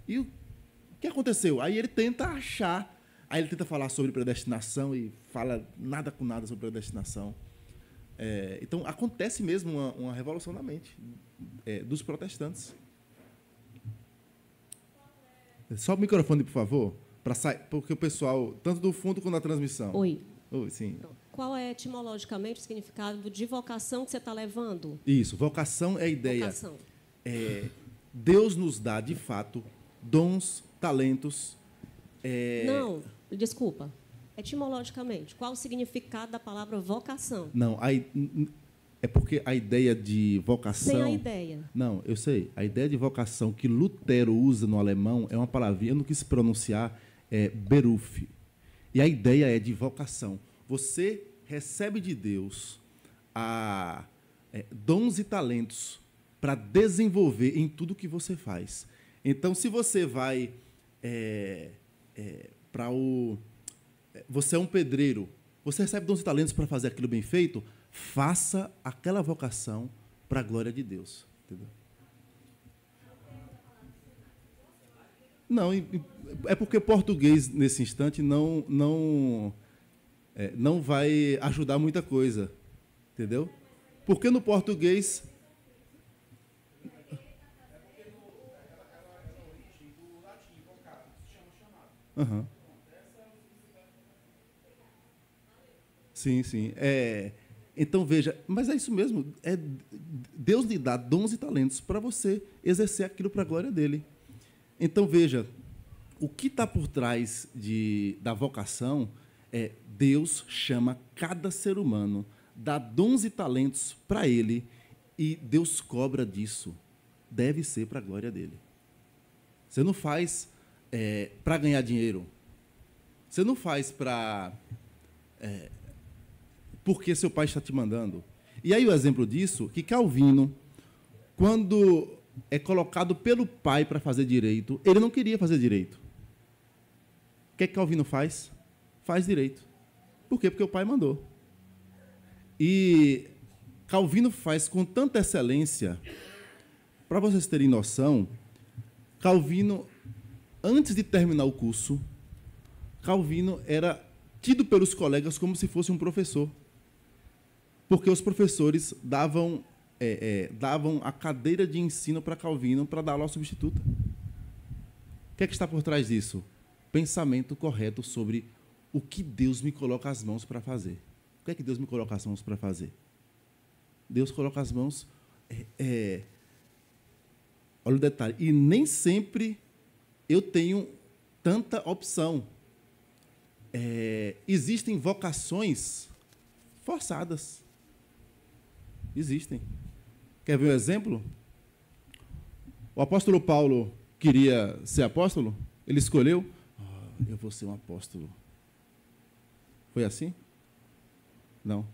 E o que aconteceu? Aí ele tenta achar, aí ele tenta falar sobre predestinação e fala nada com nada sobre predestinação. Então, acontece mesmo uma revolução na mente dos protestantes. Só o microfone, por favor, porque o pessoal, tanto do fundo quanto da transmissão. Oi. Oi, sim. Qual é etimologicamente o significado de vocação que você está levando? Isso, vocação é a ideia. Vocação. Deus nos dá, de fato, dons, talentos. Não, desculpa. Etimologicamente, qual o significado da palavra vocação? Não, é porque a ideia de vocação... Sem a ideia. Não, eu sei. A ideia de vocação que Lutero usa no alemão é uma palavrinha, eu não quis pronunciar, Beruf. E a ideia é de vocação. Você recebe de Deus dons e talentos para desenvolver em tudo que você faz. Então, se você vai você é um pedreiro, você recebe dons e talentos para fazer aquilo bem feito, faça aquela vocação para a glória de Deus. Entendeu? Não, é porque português, nesse instante, não vai ajudar muita coisa. Entendeu? Porque no português... Uhum. Sim, sim. Então, veja, mas é isso mesmo. Deus lhe dá dons e talentos para você exercer aquilo para a glória dele. Então, veja, o que está por trás da vocação Deus chama cada ser humano, dá dons e talentos para ele, e Deus cobra disso. Deve ser para a glória dele. Você não faz para ganhar dinheiro. Você não faz porque seu pai está te mandando. E aí o exemplo disso, que Calvino, quando é colocado pelo pai para fazer direito, ele não queria fazer direito. O que Calvino faz? Faz direito. Por quê? Porque o pai mandou. E Calvino faz com tanta excelência, para vocês terem noção, Calvino, antes de terminar o curso, Calvino era tido pelos colegas como se fosse um professor. Porque os professores davam a cadeira de ensino para Calvino para dar aula substituta. O que está por trás disso? Pensamento correto sobre o que Deus me coloca as mãos para fazer. O que é que Deus me coloca as mãos para fazer? Deus coloca as mãos... olha o detalhe. E nem sempre eu tenho tanta opção. Existem vocações forçadas. Existem. Quer ver um exemplo? O apóstolo Paulo queria ser apóstolo? Ele escolheu, eu vou ser um apóstolo. Foi assim? Não.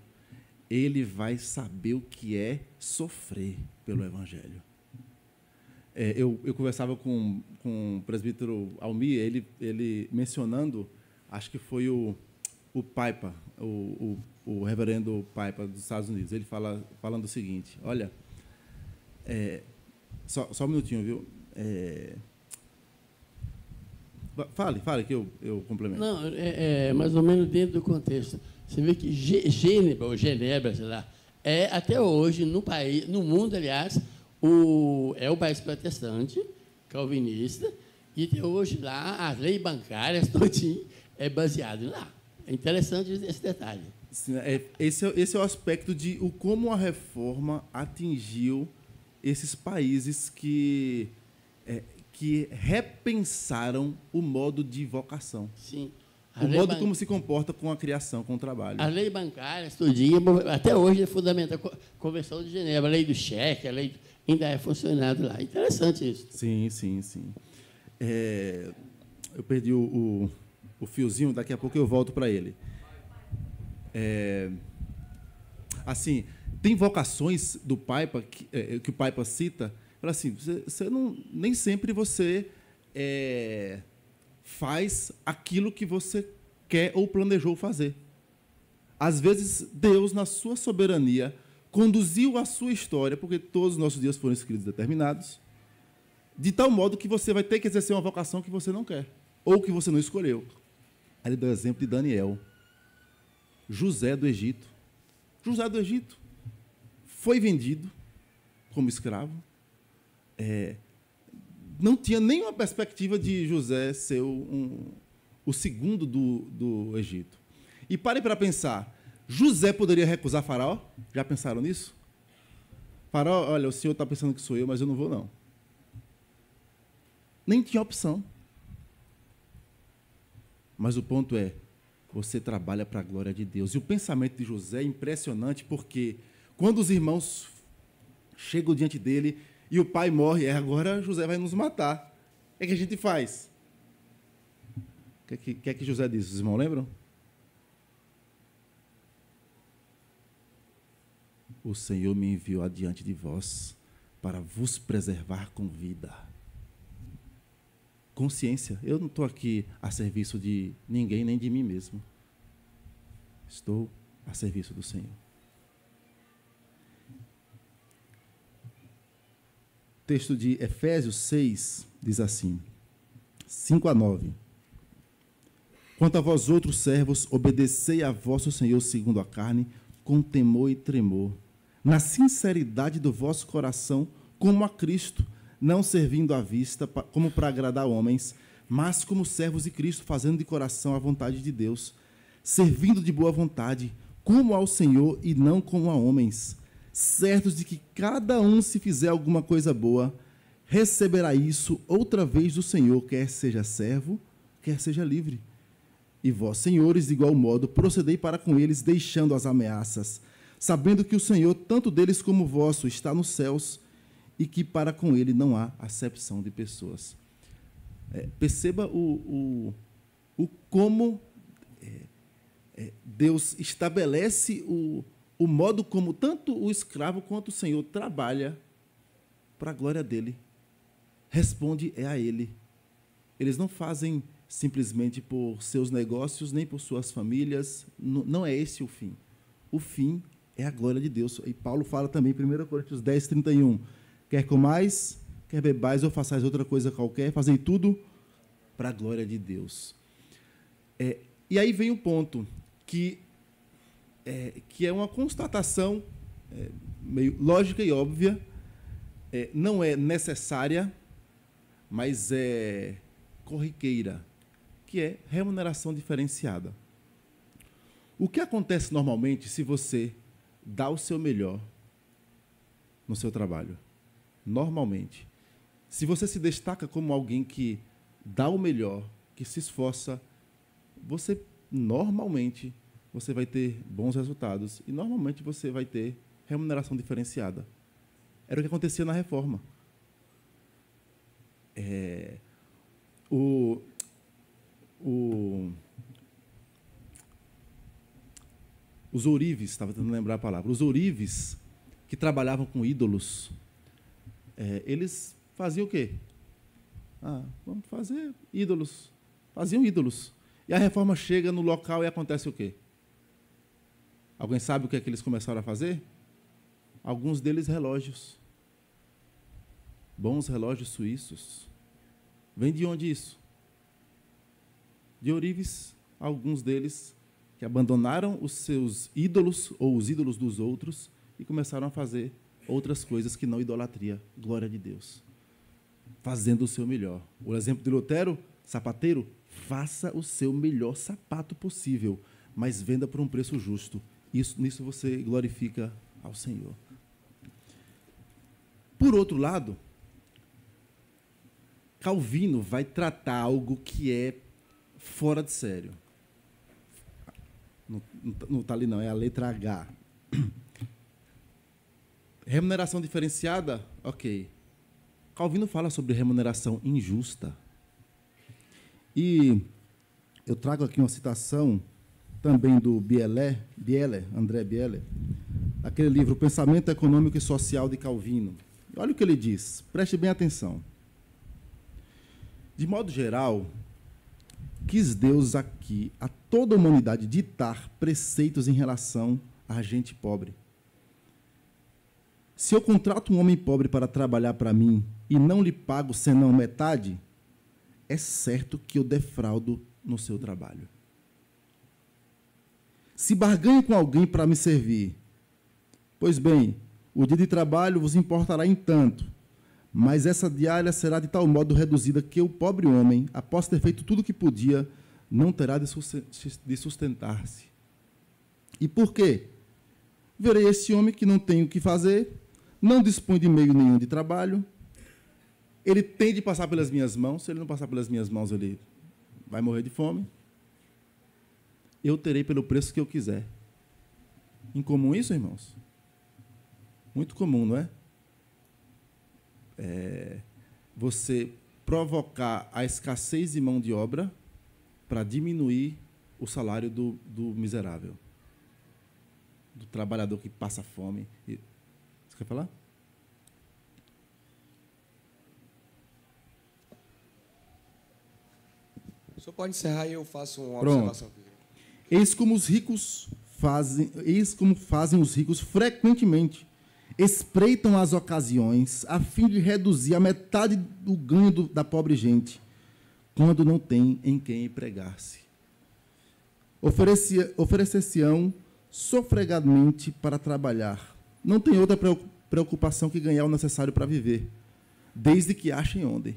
Ele vai saber o que é sofrer pelo Evangelho. Eu conversava com o presbítero Almir, ele mencionando, acho que foi o Paipa, o reverendo Paipa dos Estados Unidos. Ele falando o seguinte, olha, só um minutinho, viu? Fale que eu complemento. Não, mais ou menos dentro do contexto. Você vê que Genebra, sei lá, até hoje, no mundo, aliás, o país protestante, calvinista, e até hoje lá, as leis bancárias, todinho, é baseado lá. É interessante esse detalhe. Esse é o aspecto de como a reforma atingiu esses países que repensaram o modo de vocação. Sim. O modo como se comporta com a criação, com o trabalho. A lei bancária, tudinho, até hoje é fundamental. A Convenção de Genebra, a lei do cheque, ainda é funcionado lá. Interessante isso. Sim. Eu perdi o fiozinho, daqui a pouco eu volto para ele. Assim, tem vocações do Paipa que o Paipa cita, fala assim, você não, nem sempre você faz aquilo que você quer ou planejou fazer. Às vezes, Deus, na sua soberania, conduziu a sua história, porque todos os nossos dias foram escritos e determinados, de tal modo que você vai ter que exercer uma vocação que você não quer, ou que você não escolheu. Aí ele dá o exemplo de Daniel, José do Egito. José do Egito foi vendido como escravo. Não tinha nenhuma perspectiva de José ser o segundo do Egito. E parem para pensar, José poderia recusar Faraó? Já pensaram nisso? Faraó, olha, o senhor está pensando que sou eu, mas eu não vou, não. Nem tinha opção. Mas o ponto é, você trabalha para a glória de Deus. E o pensamento de José é impressionante, porque quando os irmãos chegam diante dele e o pai morre, agora José vai nos matar. O que a gente faz? O que é que José diz? Os irmãos lembram? O Senhor me enviou adiante de vós para vos preservar com vida. Consciência. Eu não estou aqui a serviço de ninguém, nem de mim mesmo. Estou a serviço do Senhor. O texto de Efésios 6 diz assim, 5-9. Quanto a vós outros servos, obedecei a vosso Senhor segundo a carne, com temor e tremor, na sinceridade do vosso coração, como a Cristo, não servindo à vista como para agradar homens, mas como servos de Cristo, fazendo de coração a vontade de Deus, servindo de boa vontade, como ao Senhor e não como a homens, certos de que cada um, se fizer alguma coisa boa, receberá isso outra vez do Senhor, quer seja servo, quer seja livre. E vós, senhores, de igual modo, procedei para com eles, deixando as ameaças, sabendo que o Senhor, tanto deles como vosso, está nos céus, e que para com ele não há acepção de pessoas. Perceba o como Deus estabelece o modo como tanto o escravo quanto o Senhor trabalha para a glória dele. Responde a ele. Eles não fazem simplesmente por seus negócios, nem por suas famílias. Não é esse o fim. O fim é a glória de Deus. E Paulo fala também em 1 Coríntios 10, 31. Quer comais, quer bebais ou façais outra coisa qualquer, fazei tudo para a glória de Deus. E aí vem o ponto, que é uma constatação meio lógica e óbvia, não é necessária, mas é corriqueira, que é remuneração diferenciada. O que acontece normalmente se você dá o seu melhor no seu trabalho? Normalmente, se você se destaca como alguém que dá o melhor, que se esforça, normalmente você vai ter bons resultados e normalmente você vai ter remuneração diferenciada. Era o que acontecia na reforma. Os ourives, estava tentando lembrar a palavra, os ourives que trabalhavam com ídolos, eles faziam o quê? Vamos fazer ídolos. Faziam ídolos. E a reforma chega no local e acontece o quê? Alguém sabe o que é que eles começaram a fazer? Alguns deles relógios. Bons relógios suíços. Vem de onde isso? De ourives, alguns deles que abandonaram os seus ídolos ou os ídolos dos outros e começaram a fazer outras coisas que não idolatria. Glória de Deus. Fazendo o seu melhor. O exemplo de Lutero, sapateiro, faça o seu melhor sapato possível, mas venda por um preço justo. Nisso você glorifica ao Senhor. Por outro lado, Calvino vai tratar algo que é fora de sério. Não está ali não, é a letra H. Remuneração diferenciada, ok. Calvino fala sobre remuneração injusta. E eu trago aqui uma citação também do André Bieler, aquele livro Pensamento Econômico e Social de Calvino. Olha o que ele diz, preste bem atenção. De modo geral, quis Deus aqui a toda a humanidade ditar preceitos em relação a gente pobre. Se eu contrato um homem pobre para trabalhar para mim e não lhe pago senão metade, é certo que eu defraudo no seu trabalho. Se barganho com alguém para me servir, pois bem, o dia de trabalho vos importará em tanto, mas essa diária será de tal modo reduzida que o pobre homem, após ter feito tudo o que podia, não terá de sustentar-se. E por quê? Verei esse homem que não tem o que fazer, não dispõe de meio nenhum de trabalho, ele tem de passar pelas minhas mãos, se ele não passar pelas minhas mãos, ele vai morrer de fome. Eu terei pelo preço que eu quiser. Incomum isso, irmãos? Muito comum, não é? Você provocar a escassez de mão de obra para diminuir o salário do miserável, do trabalhador que passa fome. Você quer falar? O senhor pode encerrar e eu faço uma observação aqui. Eis como fazem os ricos frequentemente. Espreitam as ocasiões a fim de reduzir a metade do ganho da pobre gente, quando não tem em quem empregar-se. Oferecer-se-ão sofregadamente para trabalhar. Não tem outra preocupação que ganhar o necessário para viver, desde que achem onde.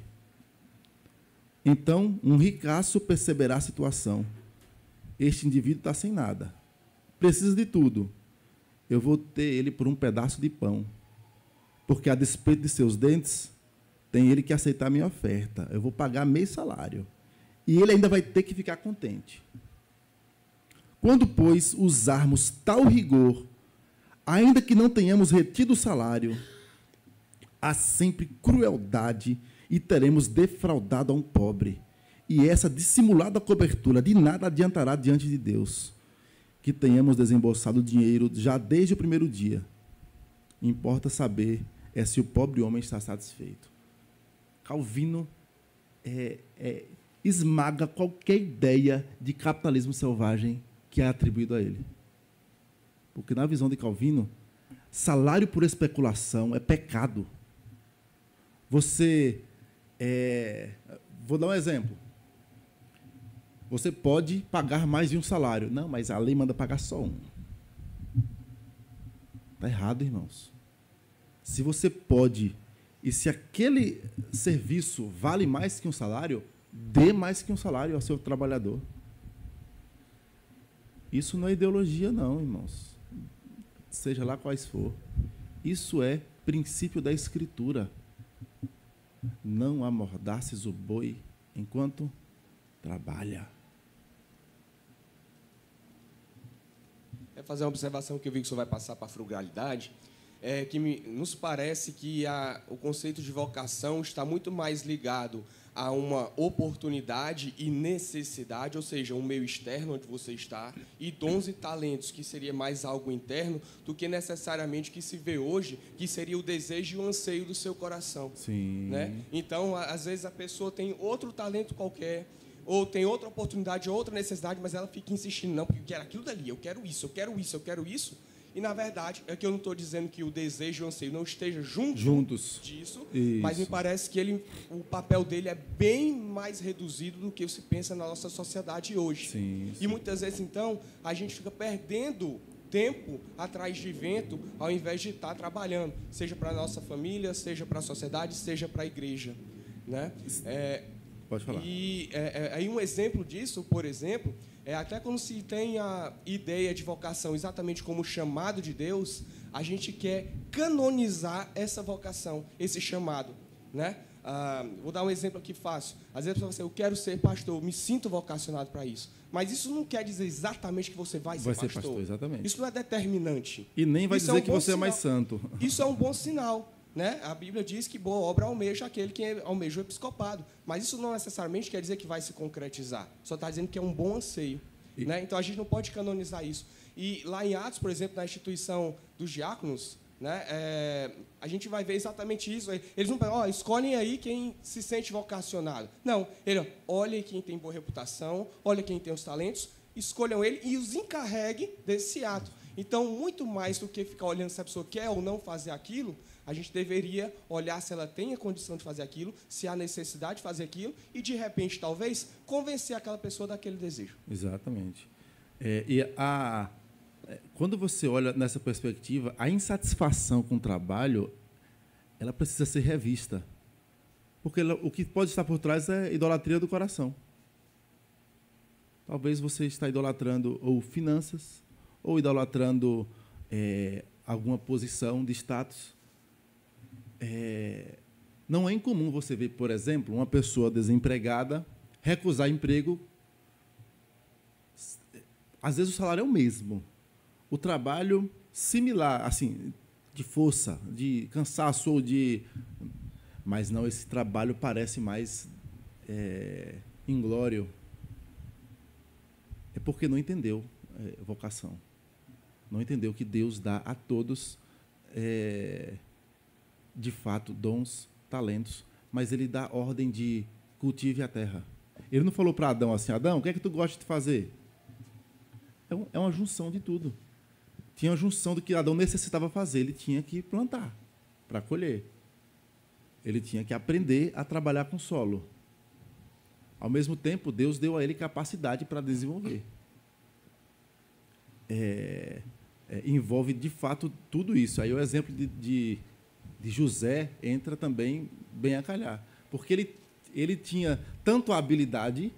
Então, um ricaço perceberá a situação. Este indivíduo está sem nada. Precisa de tudo. Eu vou ter ele por um pedaço de pão. Porque, a despeito de seus dentes, tem ele que aceitar a minha oferta. Eu vou pagar meio salário. E ele ainda vai ter que ficar contente. Quando, pois, usarmos tal rigor, ainda que não tenhamos retido o salário, há sempre crueldade e teremos defraudado a um pobre. E essa dissimulada cobertura de nada adiantará diante de Deus, que tenhamos desembolsado o dinheiro já desde o primeiro dia. Importa saber se o pobre homem está satisfeito. Calvino esmaga qualquer ideia de capitalismo selvagem que é atribuído a ele. Porque, na visão de Calvino, salário por especulação é pecado. Vou dar um exemplo. Você pode pagar mais de um salário. Não, mas a lei manda pagar só um. Está errado, irmãos. Se você pode, e se aquele serviço vale mais que um salário, dê mais que um salário ao seu trabalhador. Isso não é ideologia, não, irmãos. Seja lá quais for. Isso é princípio da Escritura. Não amordaces o boi enquanto trabalha. É fazer uma observação que eu vi que o senhor vai passar para a frugalidade, que nos parece que o conceito de vocação está muito mais ligado a uma oportunidade e necessidade, ou seja, um meio externo onde você está, e dons e talentos, que seria mais algo interno, do que necessariamente que se vê hoje, que seria o desejo e o anseio do seu coração. Sim. Né? Então, às vezes, a pessoa tem outro talento qualquer, ou tem outra oportunidade, outra necessidade, mas ela fica insistindo, não, porque eu quero aquilo dali, eu quero isso, eu quero isso, eu quero isso. E, na verdade, é que eu não estou dizendo que o desejo e o anseio não estejam juntos disso, isso. Mas me parece que o papel dele é bem mais reduzido do que se pensa na nossa sociedade hoje. Sim. E, muitas vezes, então, a gente fica perdendo tempo atrás de vento, ao invés de estar trabalhando, seja para a nossa família, seja para a sociedade, seja para a igreja. Né? Pode falar. E aí um exemplo disso, por exemplo, até quando se tem a ideia de vocação exatamente como chamado de Deus, a gente quer canonizar essa vocação, esse chamado. Né? Vou dar um exemplo aqui fácil. Às vezes você eu quero ser pastor, eu me sinto vocacionado para isso. Mas isso não quer dizer exatamente que você vai ser pastor. Exatamente. Isso não é determinante. E nem vai dizer que você é mais santo. Isso é um bom sinal. Né? A Bíblia diz que boa obra almeja aquele que almeja o episcopado. Mas isso não necessariamente quer dizer que vai se concretizar. Só está dizendo que é um bom anseio. Né? Então, a gente não pode canonizar isso. E lá em Atos, por exemplo, na instituição dos diáconos, né, a gente vai ver exatamente isso. Eles não escolhem aí quem se sente vocacionado. Não, olhem quem tem boa reputação, olhem quem tem os talentos, escolham ele e os encarregue desse ato. Então, muito mais do que ficar olhando se a pessoa quer ou não fazer aquilo, a gente deveria olhar se ela tem a condição de fazer aquilo, se há necessidade de fazer aquilo, e, de repente, talvez, convencer aquela pessoa daquele desejo. Exatamente. Quando você olha nessa perspectiva, a insatisfação com o trabalho, ela precisa ser revista. Porque o que pode estar por trás é idolatria do coração. Talvez você está idolatrando ou finanças, ou idolatrando alguma posição de status. Não é incomum você ver, por exemplo, uma pessoa desempregada recusar emprego. Às vezes o salário é o mesmo. O trabalho similar, assim, de força, de cansaço ou de... Mas não, esse trabalho parece mais inglório. É porque não entendeu vocação. Não entendeu que Deus dá a todos, de fato, dons, talentos, mas Ele dá ordem de cultive a terra. Ele não falou para Adão assim, Adão, o que é que tu gosta de fazer? É uma junção de tudo. Tinha uma junção do que Adão necessitava fazer. Ele tinha que plantar para colher. Ele tinha que aprender a trabalhar com o solo. Ao mesmo tempo, Deus deu a ele capacidade para desenvolver. Envolve, de fato, tudo isso. Aí o exemplo de José entra também bem a calhar. Porque ele tinha tanto a habilidade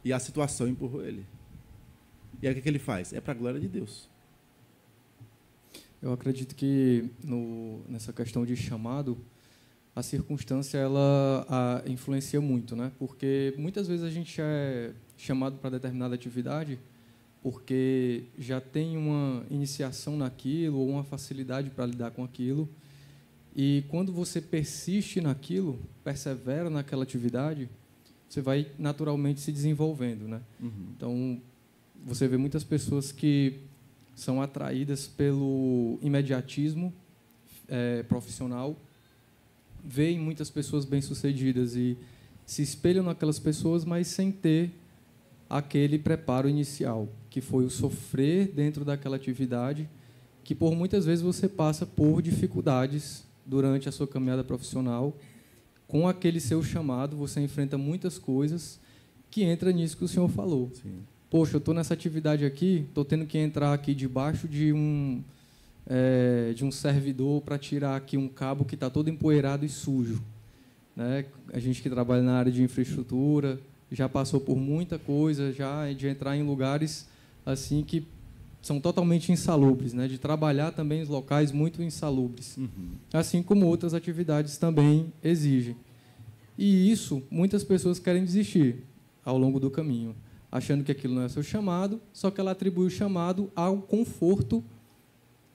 e a situação empurrou ele. E aí o que ele faz? É para a glória de Deus. Eu acredito que nessa questão de chamado, a circunstância ela influencia muito, né? Porque muitas vezes a gente é chamado para determinada atividade porque já tem uma iniciação naquilo ou uma facilidade para lidar com aquilo. E quando você persiste naquilo, persevera naquela atividade, você vai naturalmente se desenvolvendo, né? Uhum. Então, você vê muitas pessoas que são atraídas pelo imediatismo profissional, veem muitas pessoas bem-sucedidas e se espelham naquelas pessoas, mas sem ter aquele preparo inicial, que foi o sofrer dentro daquela atividade, que por muitas vezes você passa por dificuldades durante a sua caminhada profissional. Com aquele seu chamado, você enfrenta muitas coisas que entra nisso que o senhor falou. Sim. Poxa, eu estou nessa atividade aqui, estou tendo que entrar aqui debaixo de um servidor para tirar aqui um cabo que está todo empoeirado e sujo. Né? A gente que trabalha na área de infraestrutura já passou por muita coisa, já de entrar em lugares assim que são totalmente insalubres, né? De trabalhar também em locais muito insalubres, assim como outras atividades também exigem. E isso, muitas pessoas querem desistir ao longo do caminho, achando que aquilo não é seu chamado, só que ela atribui o chamado ao conforto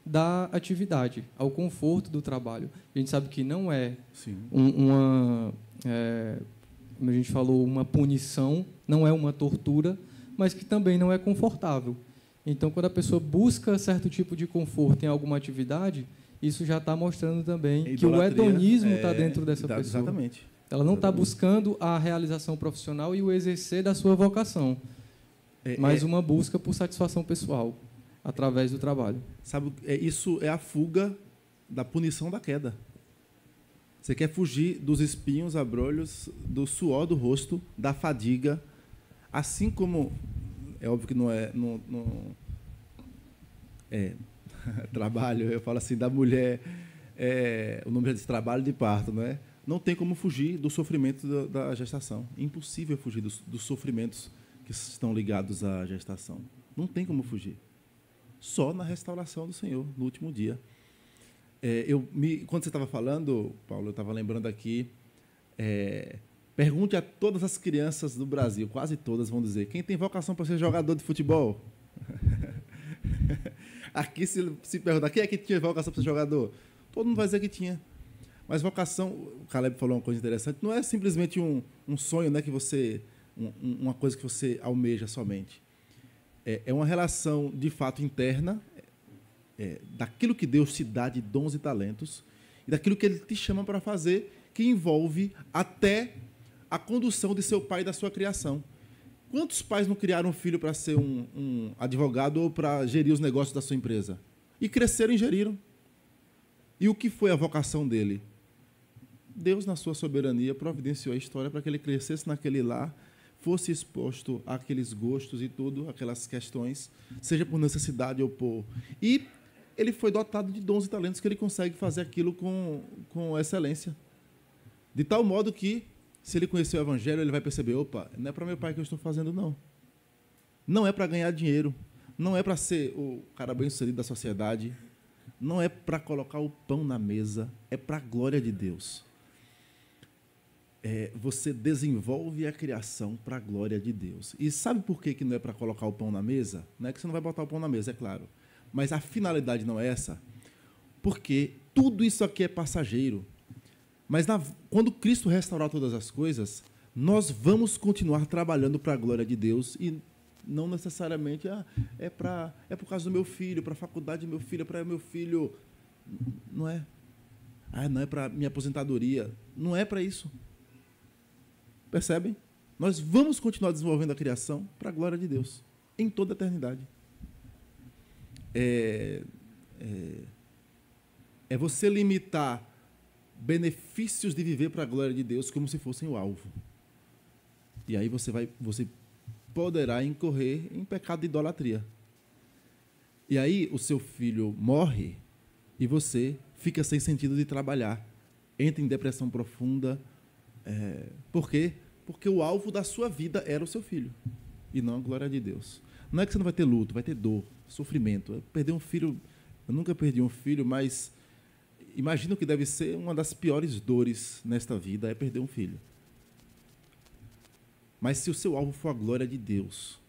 da atividade, ao conforto do trabalho. A gente sabe que não é como a gente falou, uma punição, não é uma tortura, mas que também não é confortável. Então, quando a pessoa busca certo tipo de conforto em alguma atividade, isso já está mostrando também que o hedonismo está dentro dessa pessoa. Exatamente. Ela não está buscando a realização profissional e o exercer da sua vocação, mas uma busca por satisfação pessoal, através do trabalho. Sabe, isso é a fuga da punição da queda. Você quer fugir dos espinhos, abrolhos, do suor do rosto, da fadiga, assim como... É óbvio que não é trabalho, eu falo assim, da mulher, o nome de trabalho de parto, não é? Não tem como fugir do sofrimento da gestação. Impossível fugir dos sofrimentos que estão ligados à gestação. Não tem como fugir. Só na restauração do Senhor, no último dia. Quando você estava falando, Paulo, eu estava lembrando aqui, pergunte a todas as crianças do Brasil, quase todas vão dizer, quem tem vocação para ser jogador de futebol? Aqui, se perguntar, quem é que tinha vocação para ser jogador? Todo mundo vai dizer que tinha. Mas vocação, o Caleb falou uma coisa interessante, não é simplesmente um sonho, né, que você, uma coisa que você almeja somente. É uma relação, de fato, interna, daquilo que Deus te dá de dons e talentos, e daquilo que Ele te chama para fazer, que envolve até a condução de seu pai e da sua criação. Quantos pais não criaram um filho para ser um advogado ou para gerir os negócios da sua empresa? E cresceram e geriram. E o que foi a vocação dele? Deus, na sua soberania, providenciou a história para que ele crescesse naquele lar, fosse exposto àqueles gostos e tudo, aquelas questões, seja por necessidade ou por... E ele foi dotado de dons e talentos que ele consegue fazer aquilo com excelência. De tal modo que, se ele conhecer o Evangelho, ele vai perceber, opa, não é para meu pai que eu estou fazendo, não. Não é para ganhar dinheiro, não é para ser o cara bem-sucedido da sociedade, não é para colocar o pão na mesa, é para a glória de Deus. Você desenvolve a criação para a glória de Deus. E sabe por que não é para colocar o pão na mesa? Não é que você não vai botar o pão na mesa, é claro. Mas a finalidade não é essa, porque tudo isso aqui é passageiro. Mas quando Cristo restaurar todas as coisas, nós vamos continuar trabalhando para a glória de Deus e não necessariamente é por causa do meu filho, para a faculdade do meu filho, para o meu filho. Não é. Não é para minha aposentadoria. Não é para isso. Percebem? Nós vamos continuar desenvolvendo a criação para a glória de Deus, em toda a eternidade. É você limitar benefícios de viver para a glória de Deus como se fossem o alvo. E aí você poderá incorrer em pecado de idolatria. E aí o seu filho morre e você fica sem sentido de trabalhar, entra em depressão profunda. Por quê? Porque o alvo da sua vida era o seu filho, e não a glória de Deus. Não é que você não vai ter luto, vai ter dor, sofrimento. Perder um filho, eu nunca perdi um filho, mas imagino que deve ser uma das piores dores nesta vida, é perder um filho. Mas se o seu alvo for a glória de Deus,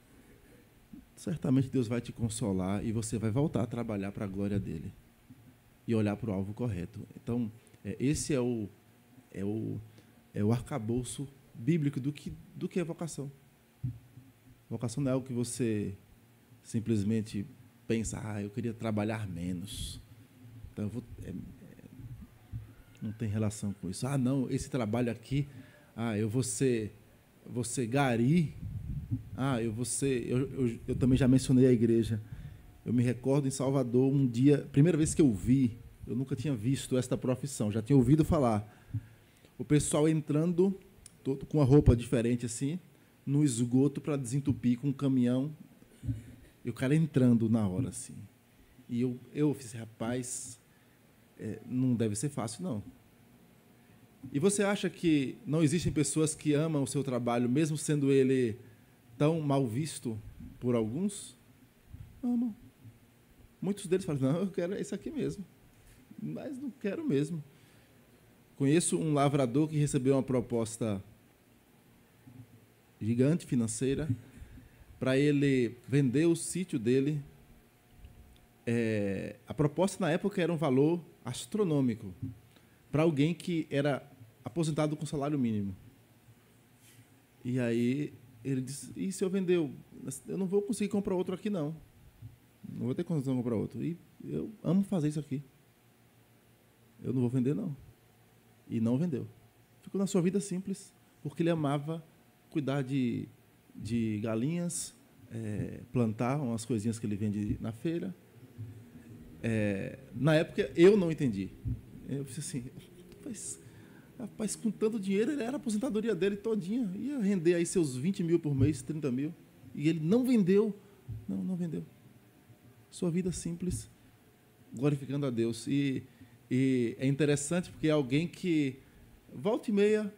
certamente Deus vai te consolar e você vai voltar a trabalhar para a glória dele e olhar para o alvo correto. Então, esse é o arcabouço bíblico do que é vocação. Vocação não é algo que você simplesmente pensa, eu queria trabalhar menos. Então, não tem relação com isso. Não, esse trabalho aqui, eu vou ser gari. Eu também já mencionei a igreja. Eu me recordo em Salvador, um dia, primeira vez que eu vi, eu nunca tinha visto esta profissão, já tinha ouvido falar. O pessoal entrando, todo com uma roupa diferente assim, no esgoto para desentupir com um caminhão, e o cara entrando na hora assim. E eu fiz, rapaz, não deve ser fácil, não. E você acha que não existem pessoas que amam o seu trabalho, mesmo sendo ele tão mal visto por alguns? Amam. Muitos deles falam, não, eu quero isso aqui mesmo, mas não quero mesmo. Conheço um lavrador que recebeu uma proposta gigante financeira para ele vender o sítio dele. A proposta na época era um valor astronômico para alguém que era aposentado com salário mínimo. E aí ele disse, e se eu vender? Eu não vou conseguir comprar outro aqui, não. Não vou ter condição de comprar outro. E eu amo fazer isso aqui. Eu não vou vender, não. E não vendeu. Ficou na sua vida simples, porque ele amava cuidar de galinhas, plantar umas coisinhas que ele vende na feira. Na época, eu não entendi. Eu disse assim, rapaz, com tanto dinheiro, ele era a aposentadoria dele todinha. Ia render aí seus 20 mil por mês, 30 mil. E ele não vendeu. Não vendeu. Sua vida simples, glorificando a Deus. E é interessante porque é alguém que, volta e meia,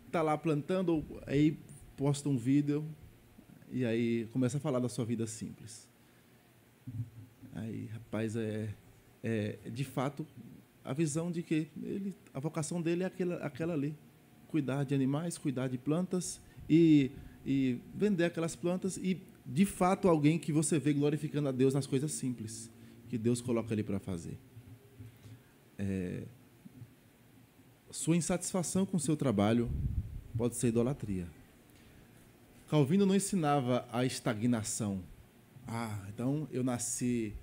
está lá plantando, aí posta um vídeo e aí começa a falar da sua vida simples. Aí, rapaz, de fato a visão de que a vocação dele é aquela ali. Cuidar de animais, cuidar de plantas e vender aquelas plantas. E, de fato, alguém que você vê glorificando a Deus nas coisas simples que Deus coloca ali para fazer. Sua insatisfação com o seu trabalho pode ser idolatria. Calvino não ensinava a estagnação, Então eu nasci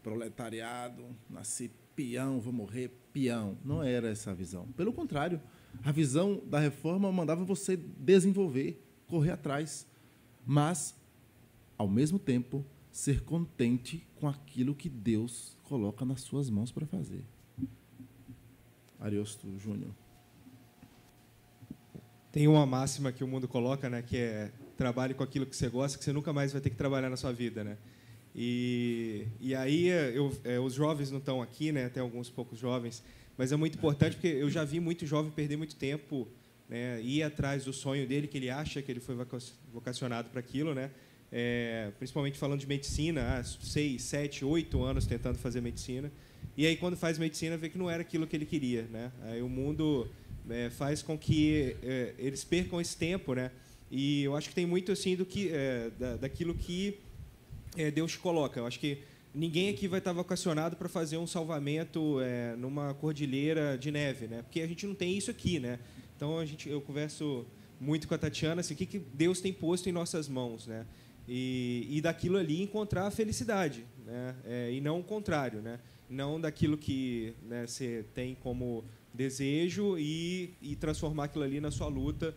proletariado, nasci peão, vou morrer peão. Não era essa a visão. Pelo contrário, a visão da reforma mandava você desenvolver, correr atrás, mas, ao mesmo tempo, ser contente com aquilo que Deus coloca nas suas mãos para fazer. Ariosto Júnior. Tem uma máxima que o mundo coloca, né, que é trabalhe com aquilo que você gosta, que você nunca mais vai ter que trabalhar na sua vida, né? E aí os jovens não estão aqui, né? Tem alguns poucos jovens, mas é muito importante porque eu já vi muito jovem perder muito tempo, né, ir atrás do sonho dele, que ele acha que ele foi vocacionado para aquilo, né? Principalmente falando de medicina, 6, 7, 8 anos tentando fazer medicina, e aí quando faz medicina vê que não era aquilo que ele queria, né? Aí o mundo faz com que eles percam esse tempo, né? E eu acho que tem muito assim daquilo que Deus te coloca. Eu acho que ninguém aqui vai estar vocacionado para fazer um salvamento numa cordilheira de neve, né? Porque a gente não tem isso aqui, né? Então eu converso muito com a Tatiana assim, o que Deus tem posto em nossas mãos, né? E daquilo ali encontrar a felicidade, né? E não o contrário, né? Não daquilo que, né, você tem como desejo e transformar aquilo ali na sua luta.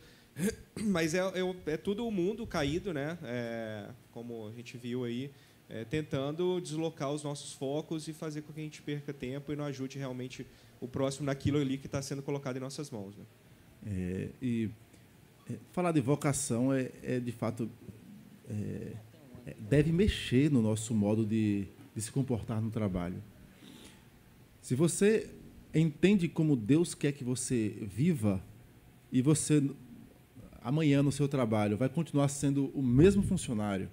Mas é tudo o mundo caído, né? Como a gente viu aí, tentando deslocar os nossos focos e fazer com que a gente perca tempo e não ajude realmente o próximo naquilo ali que está sendo colocado em nossas mãos, né? Falar de vocação de fato, deve mexer no nosso modo de se comportar no trabalho. Se você entende como Deus quer que você viva e você, amanhã no seu trabalho, vai continuar sendo o mesmo funcionário,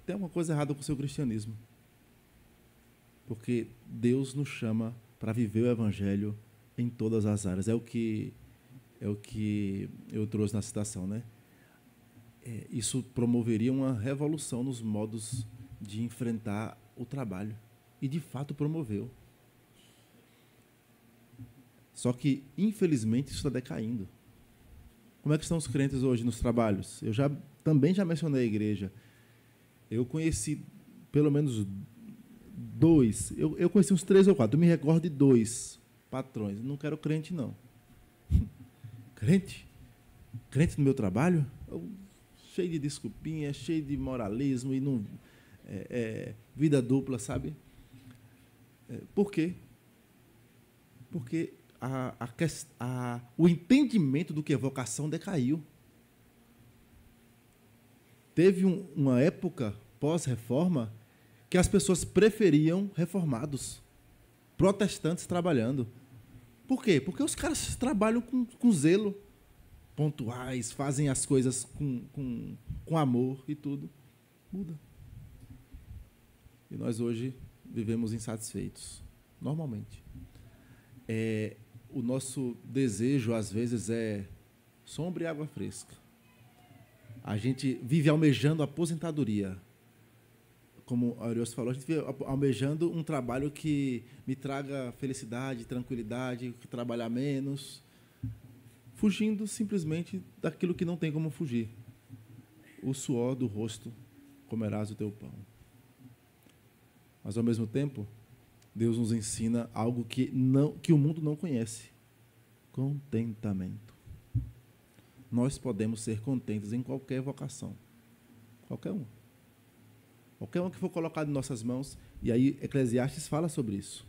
tem alguma coisa errada com o seu cristianismo. Porque Deus nos chama para viver o Evangelho em todas as áreas. É o que eu trouxe na citação, né? Isso promoveria uma revolução nos modos de enfrentar o trabalho. E, de fato, promoveu. Só que, infelizmente, isso está decaindo. Como é que estão os crentes hoje nos trabalhos? Eu também já mencionei a igreja. Eu conheci pelo menos 2. Eu conheci uns 3 ou 4. Eu me recordo de 2 patrões. Não quero crente, não. Crente? Crente no meu trabalho? Cheio de desculpinha, cheio de moralismo e não, vida dupla, sabe? Por quê? Porque o entendimento do que é vocação decaiu. Teve uma época pós-reforma que as pessoas preferiam reformados, protestantes trabalhando. Por quê? Porque os caras trabalham com zelo, pontuais, fazem as coisas com amor e tudo. Muda. E nós hoje vivemos insatisfeitos, normalmente. O nosso desejo, às vezes, é sombra e água fresca. A gente vive almejando a aposentadoria. Como a Ariosto falou, a gente vive almejando um trabalho que me traga felicidade, tranquilidade, que trabalhar menos, fugindo simplesmente daquilo que não tem como fugir. O suor do rosto comerás o teu pão. Mas, ao mesmo tempo, Deus nos ensina algo que o mundo não conhece: contentamento. Nós podemos ser contentes em qualquer vocação. Qualquer uma. Qualquer uma que for colocada em nossas mãos. E aí Eclesiastes fala sobre isso.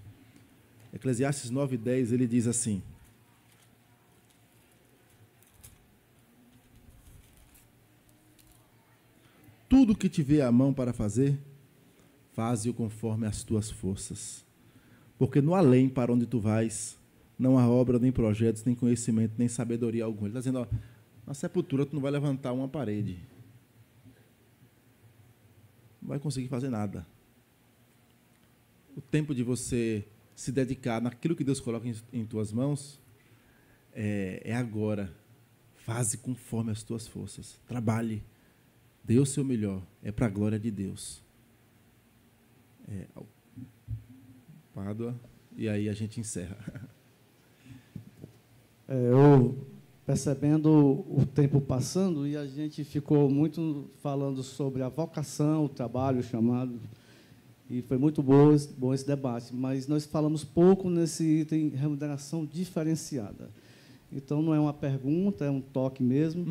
Eclesiastes 9:10, ele diz assim: tudo que tiver a mão para fazer, faze-o conforme as tuas forças. Porque no além para onde tu vais, não há obra, nem projetos, nem conhecimento, nem sabedoria alguma. Ele está dizendo, na sepultura tu não vai levantar uma parede. Não vai conseguir fazer nada. O tempo de você se dedicar naquilo que Deus coloca em tuas mãos é agora. Faze conforme as tuas forças. Trabalhe. Dê o seu melhor. É para a glória de Deus. Pádua. E aí a gente encerra. Eu percebendo o tempo passando, e a gente ficou muito falando sobre a vocação, o trabalho, o chamado, e foi muito bom esse debate, mas nós falamos pouco nesse item remuneração diferenciada. Então, não é uma pergunta, é um toque mesmo,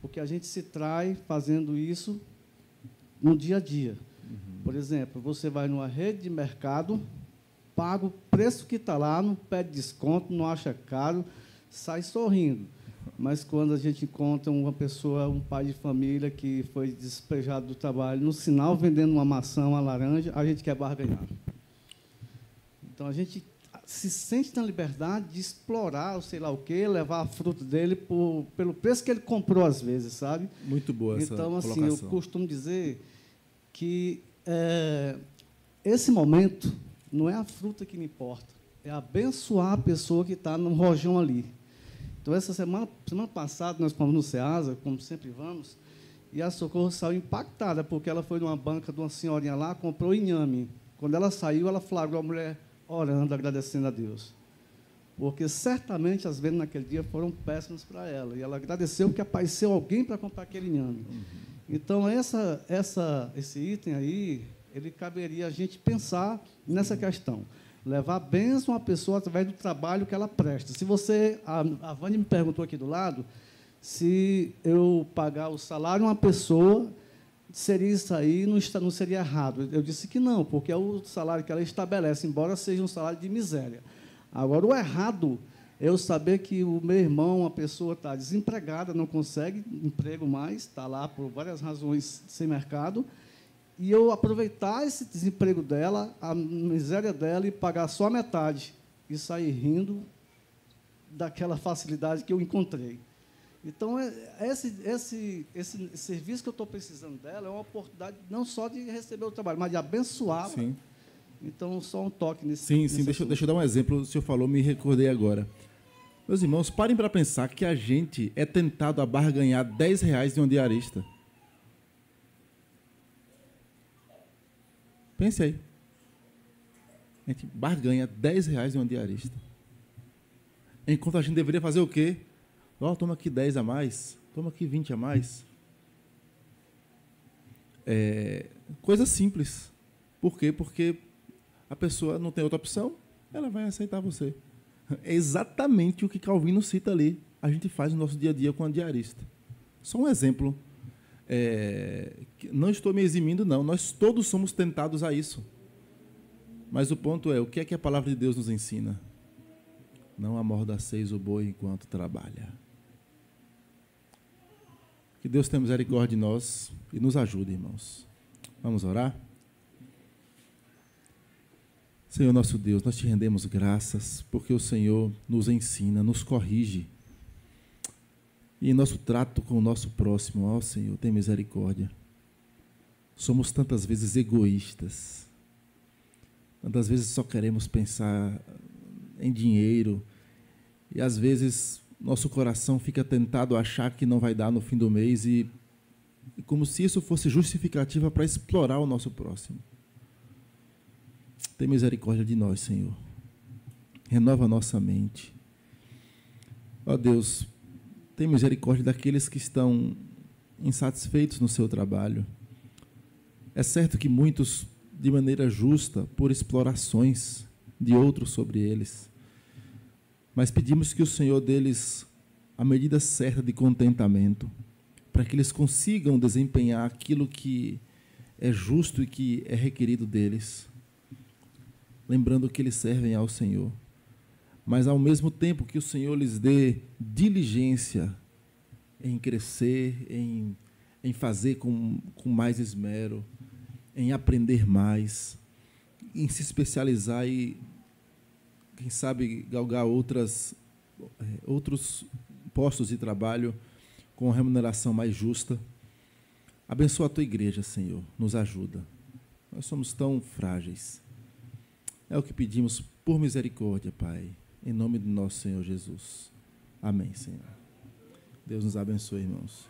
porque a gente se trai fazendo isso no dia a dia. Por exemplo, você vai numa rede de mercado, paga o preço que está lá, não pede desconto, não acha caro, sai sorrindo. Mas quando a gente encontra uma pessoa, um pai de família que foi despejado do trabalho, no sinal vendendo uma maçã, uma laranja, a gente quer barganhar. Então, a gente se sente na liberdade de explorar, sei lá o quê, levar a fruta dele pelo preço que ele comprou, às vezes, sabe? Muito boa essa Então, assim, colocação. eu costumo dizer que esse momento não é a fruta que me importa, é abençoar a pessoa que está no rojão ali. Então, essa semana passada, nós fomos no Ceasa, como sempre vamos, e a Socorro saiu impactada, porque ela foi numa banca de uma senhorinha lá, comprou inhame. Quando ela saiu, ela flagrou a mulher orando, agradecendo a Deus. Porque, certamente, as vendas naquele dia foram péssimas para ela. E ela agradeceu porque apareceu alguém para comprar aquele inhame. Então, esse item aí, ele caberia a gente pensar nessa questão. Levar bênção à pessoa através do trabalho que ela presta. Se você... A Vânia me perguntou aqui do lado se eu pagar o salário a uma pessoa, seria isso aí, não seria errado. Eu disse que não, porque é o salário que ela estabelece, embora seja um salário de miséria. Agora, o errado é eu saber que o meu irmão, uma pessoa está desempregada, não consegue emprego mais, está lá por várias razões sem mercado, e eu aproveitar esse desemprego dela, a miséria dela, e pagar só a metade, e sair rindo daquela facilidade que eu encontrei. Então, esse serviço que eu estou precisando dela é uma oportunidade não só de receber o trabalho, mas de abençoá-la. Sim. Então, só um toque nesse Sim, deixa eu dar um exemplo. O senhor falou, me recordei agora. Meus irmãos, parem para pensar que a gente é tentado a barganhar R$10 de um diarista. Pense aí. A gente barganha R$10 de um diarista. Enquanto a gente deveria fazer o quê? Toma aqui 10 a mais, toma aqui 20 a mais. Coisa simples. Por quê? Porque a pessoa não tem outra opção, ela vai aceitar você. É exatamente o que Calvino cita ali. A gente faz no nosso dia a dia com a diarista. Só um exemplo. Não estou me eximindo, não. Nós todos somos tentados a isso. Mas o ponto é, o que é que a palavra de Deus nos ensina? Não amordaceis o boi enquanto trabalha. Que Deus tenha misericórdia de nós e nos ajude, irmãos. Vamos orar? Senhor nosso Deus, nós te rendemos graças porque o Senhor nos ensina, nos corrige. E em nosso trato com o nosso próximo, ó Senhor, tem misericórdia. Somos tantas vezes egoístas. Tantas vezes só queremos pensar em dinheiro. E às vezes nosso coração fica tentado a achar que não vai dar no fim do mês e como se isso fosse justificativa para explorar o nosso próximo. Tem misericórdia de nós, Senhor. Renova a nossa mente. Ó Deus, tem misericórdia daqueles que estão insatisfeitos no seu trabalho. É certo que muitos, de maneira justa, por explorações de outros sobre eles, mas pedimos que o Senhor dê-lhes a medida certa de contentamento, para que eles consigam desempenhar aquilo que é justo e que é requerido deles, lembrando que eles servem ao Senhor, mas ao mesmo tempo que o Senhor lhes dê diligência em crescer, em fazer com mais esmero, em aprender mais, em se especializar e, quem sabe, galgar outros postos de trabalho com remuneração mais justa. Abençoa a tua igreja, Senhor, nos ajuda. Nós somos tão frágeis. É o que pedimos por misericórdia, Pai, em nome do nosso Senhor Jesus. Amém, Senhor. Deus nos abençoe, irmãos.